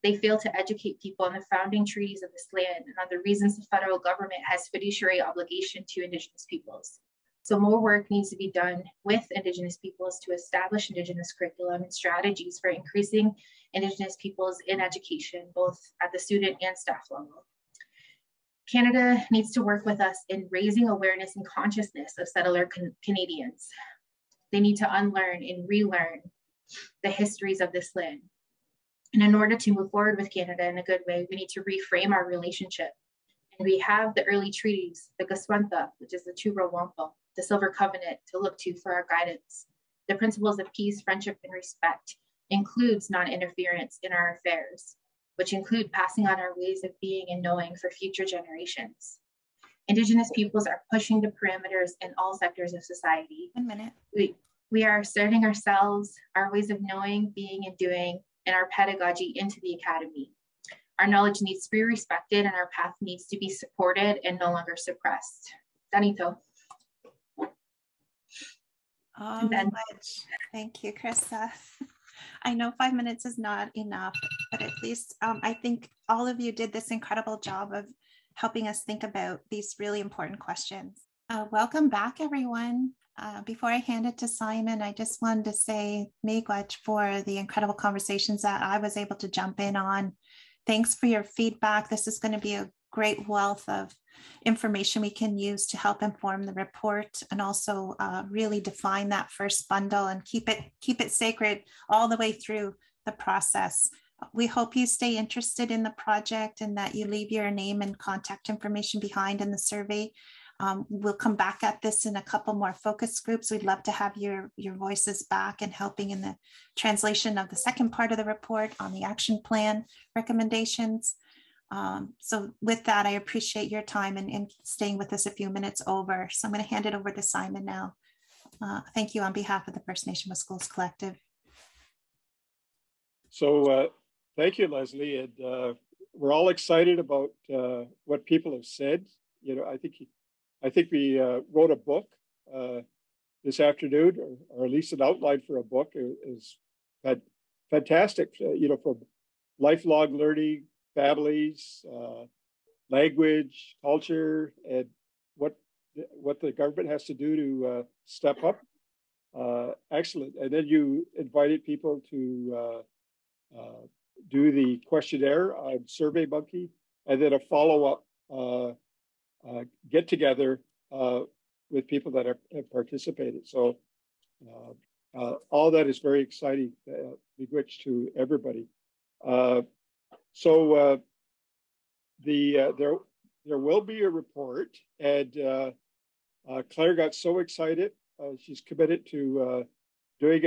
They fail to educate people on the founding treaties of this land and on the reasons the federal government has fiduciary obligation to Indigenous peoples. So more work needs to be done with Indigenous peoples to establish Indigenous curriculum and strategies for increasing Indigenous peoples in education, both at the student and staff level. Canada needs to work with us in raising awareness and consciousness of settler Canadians. They need to unlearn and relearn the histories of this land. And in order to move forward with Canada in a good way, we need to reframe our relationship. And we have the early treaties, the Gaswantha, which is the Tubro Wampo, the Silver Covenant to look to for our guidance. The principles of peace, friendship, and respect includes non-interference in our affairs, which include passing on our ways of being and knowing for future generations. Indigenous peoples are pushing the parameters in all sectors of society. 1 minute. We are asserting ourselves, our ways of knowing, being, and doing, and our pedagogy into the academy. Our knowledge needs to be respected and our path needs to be supported and no longer suppressed. Danito. Thank you, Krista. I know 5 minutes is not enough, but at least I think all of you did this incredible job of helping us think about these really important questions. Welcome back, everyone. Before I hand it to Simon, I just wanted to say miigwech for the incredible conversations that I was able to jump in on. Thanks for your feedback. This is going to be a great wealth of information we can use to help inform the report and also really define that first bundle and keep it sacred all the way through the process. We hope you stay interested in the project and that you leave your name and contact information behind in the survey. We'll come back at this in a couple more focus groups. We'd love to have your voices back and helping in the translation of the second part of the report on the action plan recommendations. So with that, I appreciate your time and staying with us a few minutes over. So I'm going to hand it over to Simon now. Thank you on behalf of the First Nation with Schools Collective. So thank you, Leslie. And we're all excited about what people have said. You know, I think we wrote a book this afternoon, or at least an outline for a book. It is fantastic, you know, for lifelong learning, families, language, culture, and what the government has to do to step up. Excellent. And then you invited people to do the questionnaire on SurveyMonkey, and then a follow-up get together with people that have participated. So all that is very exciting, miigwech to everybody. So there will be a report, and Claire got so excited. She's committed to doing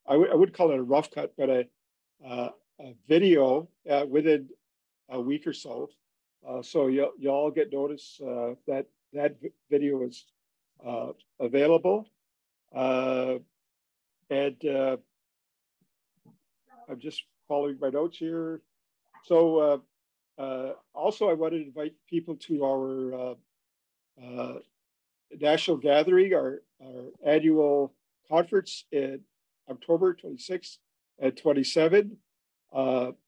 I would call it a rough cut, but a video within a week or so. So you'll all get notice that video is available. And I'm just following my notes here. So also I wanted to invite people to our national gathering, our annual conference in October 26th and 27th.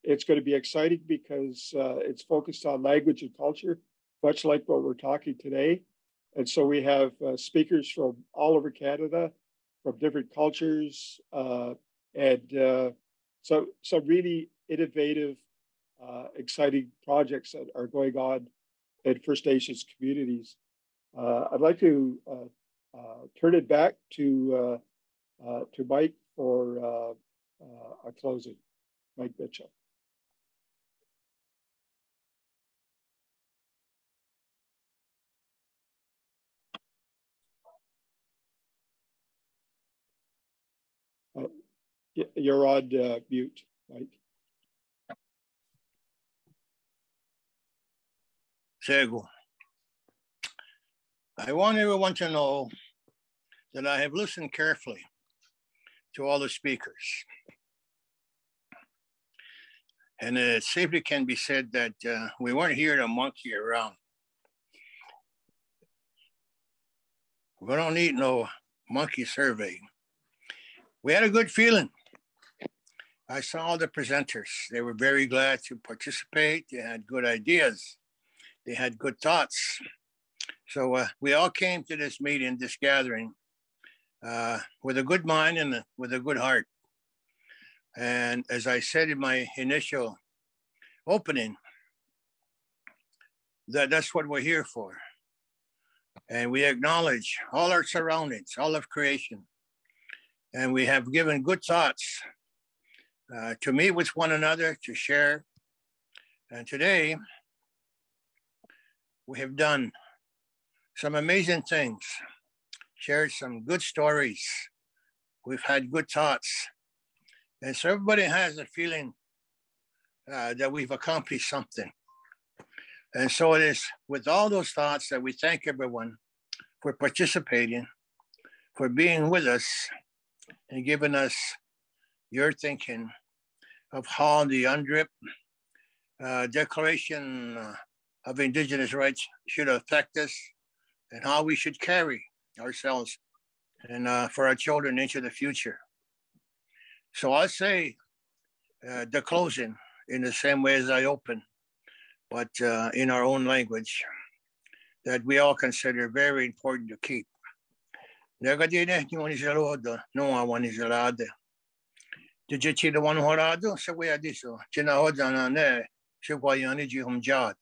It's going to be exciting because it's focused on language and culture, much like what we're talking today. And so we have speakers from all over Canada, from different cultures, and some really innovative, exciting projects that are going on in First Nations communities. I'd like to turn it back to Mike for a closing. Mike Mitchell. You're on mute, Mike. Sego. I want everyone to know that I have listened carefully to all the speakers. And it safely can be said that we weren't here to monkey around. We don't need no monkey survey. We had a good feeling. I saw all the presenters. They were very glad to participate. They had good ideas. They had good thoughts. So we all came to this meeting, this gathering, with a good mind and with a good heart. And as I said in my initial opening, that's what we're here for. And we acknowledge all our surroundings, all of creation. And we have given good thoughts to meet with one another, to share. And today, we have done some amazing things, shared some good stories. We've had good thoughts. And so everybody has a feeling that we've accomplished something. And so it is with all those thoughts that we thank everyone for participating, for being with us, and giving us your thinking of how the UNDRIP Declaration of Indigenous Rights should affect us and how we should carry ourselves and for our children into the future. So I'll say the closing in the same way as I open, but in our own language that we all consider very important to keep. Did one horado? So we are this. Chinahodana ne, Shawayani Jihumjad.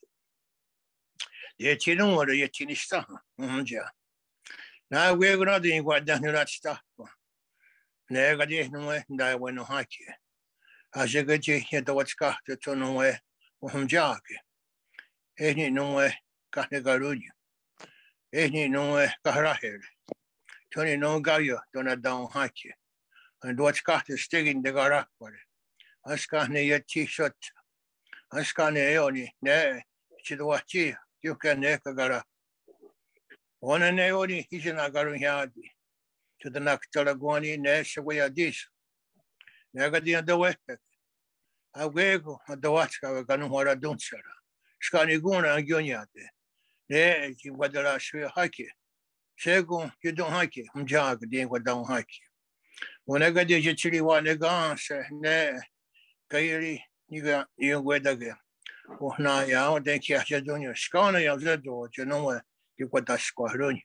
The Chinum or the Yatinista. Now we're going to do what done that stuff. Negadi no way, and I went no hike. As you get you here, the what's got to turn away from Jog. Ain't no way, got the Garudu. Ain't no way, Garahir. Tony no Gayo, don't down hike. And what's got is sticking the garage for it. I scan your t-shirt. I scan Eoni, ne, Chidawachi, you can neck a gara. One and Eoni, he's in a garunyadi. To the Naktalagwani, Nash away at this. Nagadi and the way. I wego at the Watska, Ganuara Dunsara. Scaniguna and Gunyate. Ne, you whether I should hike it. Sego, you don't hike it. I'm jog, didn't go down hike it. When I got the chili one, they gone, say, ne, Kairi, you got you wait again. Oh, now, yeah, I don't think you have to do your scanner of the door, you know what you got that squadron.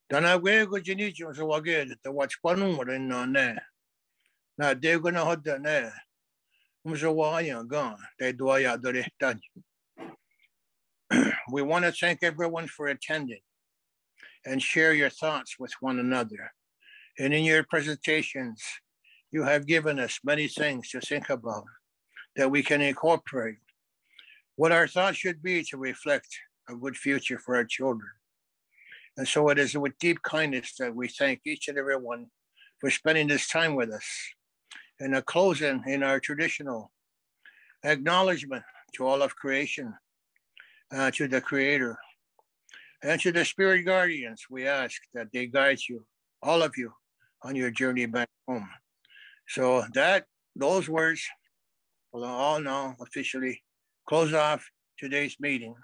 Then I will go to need you, so I get it, the watch one in on there. Now they're gonna hold the there. So why are gone? They do I out the done. We want to thank everyone for attending and share your thoughts with one another. And in your presentations, you have given us many things to think about that we can incorporate. What our thoughts should be to reflect a good future for our children. And so it is with deep kindness that we thank each and every one for spending this time with us. And a closing in our traditional acknowledgement to all of creation, to the Creator, and to the Spirit Guardians, we ask that they guide you, all of you, on your journey back home. So those words will all now officially close off today's meeting,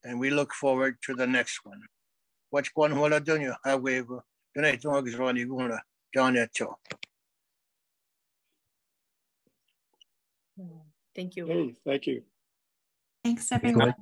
and we look forward to the next one. What's going on? I don't know. I will. The next one is running. Going to John that too. Thank you. Hey, thank you. Thanks, everyone.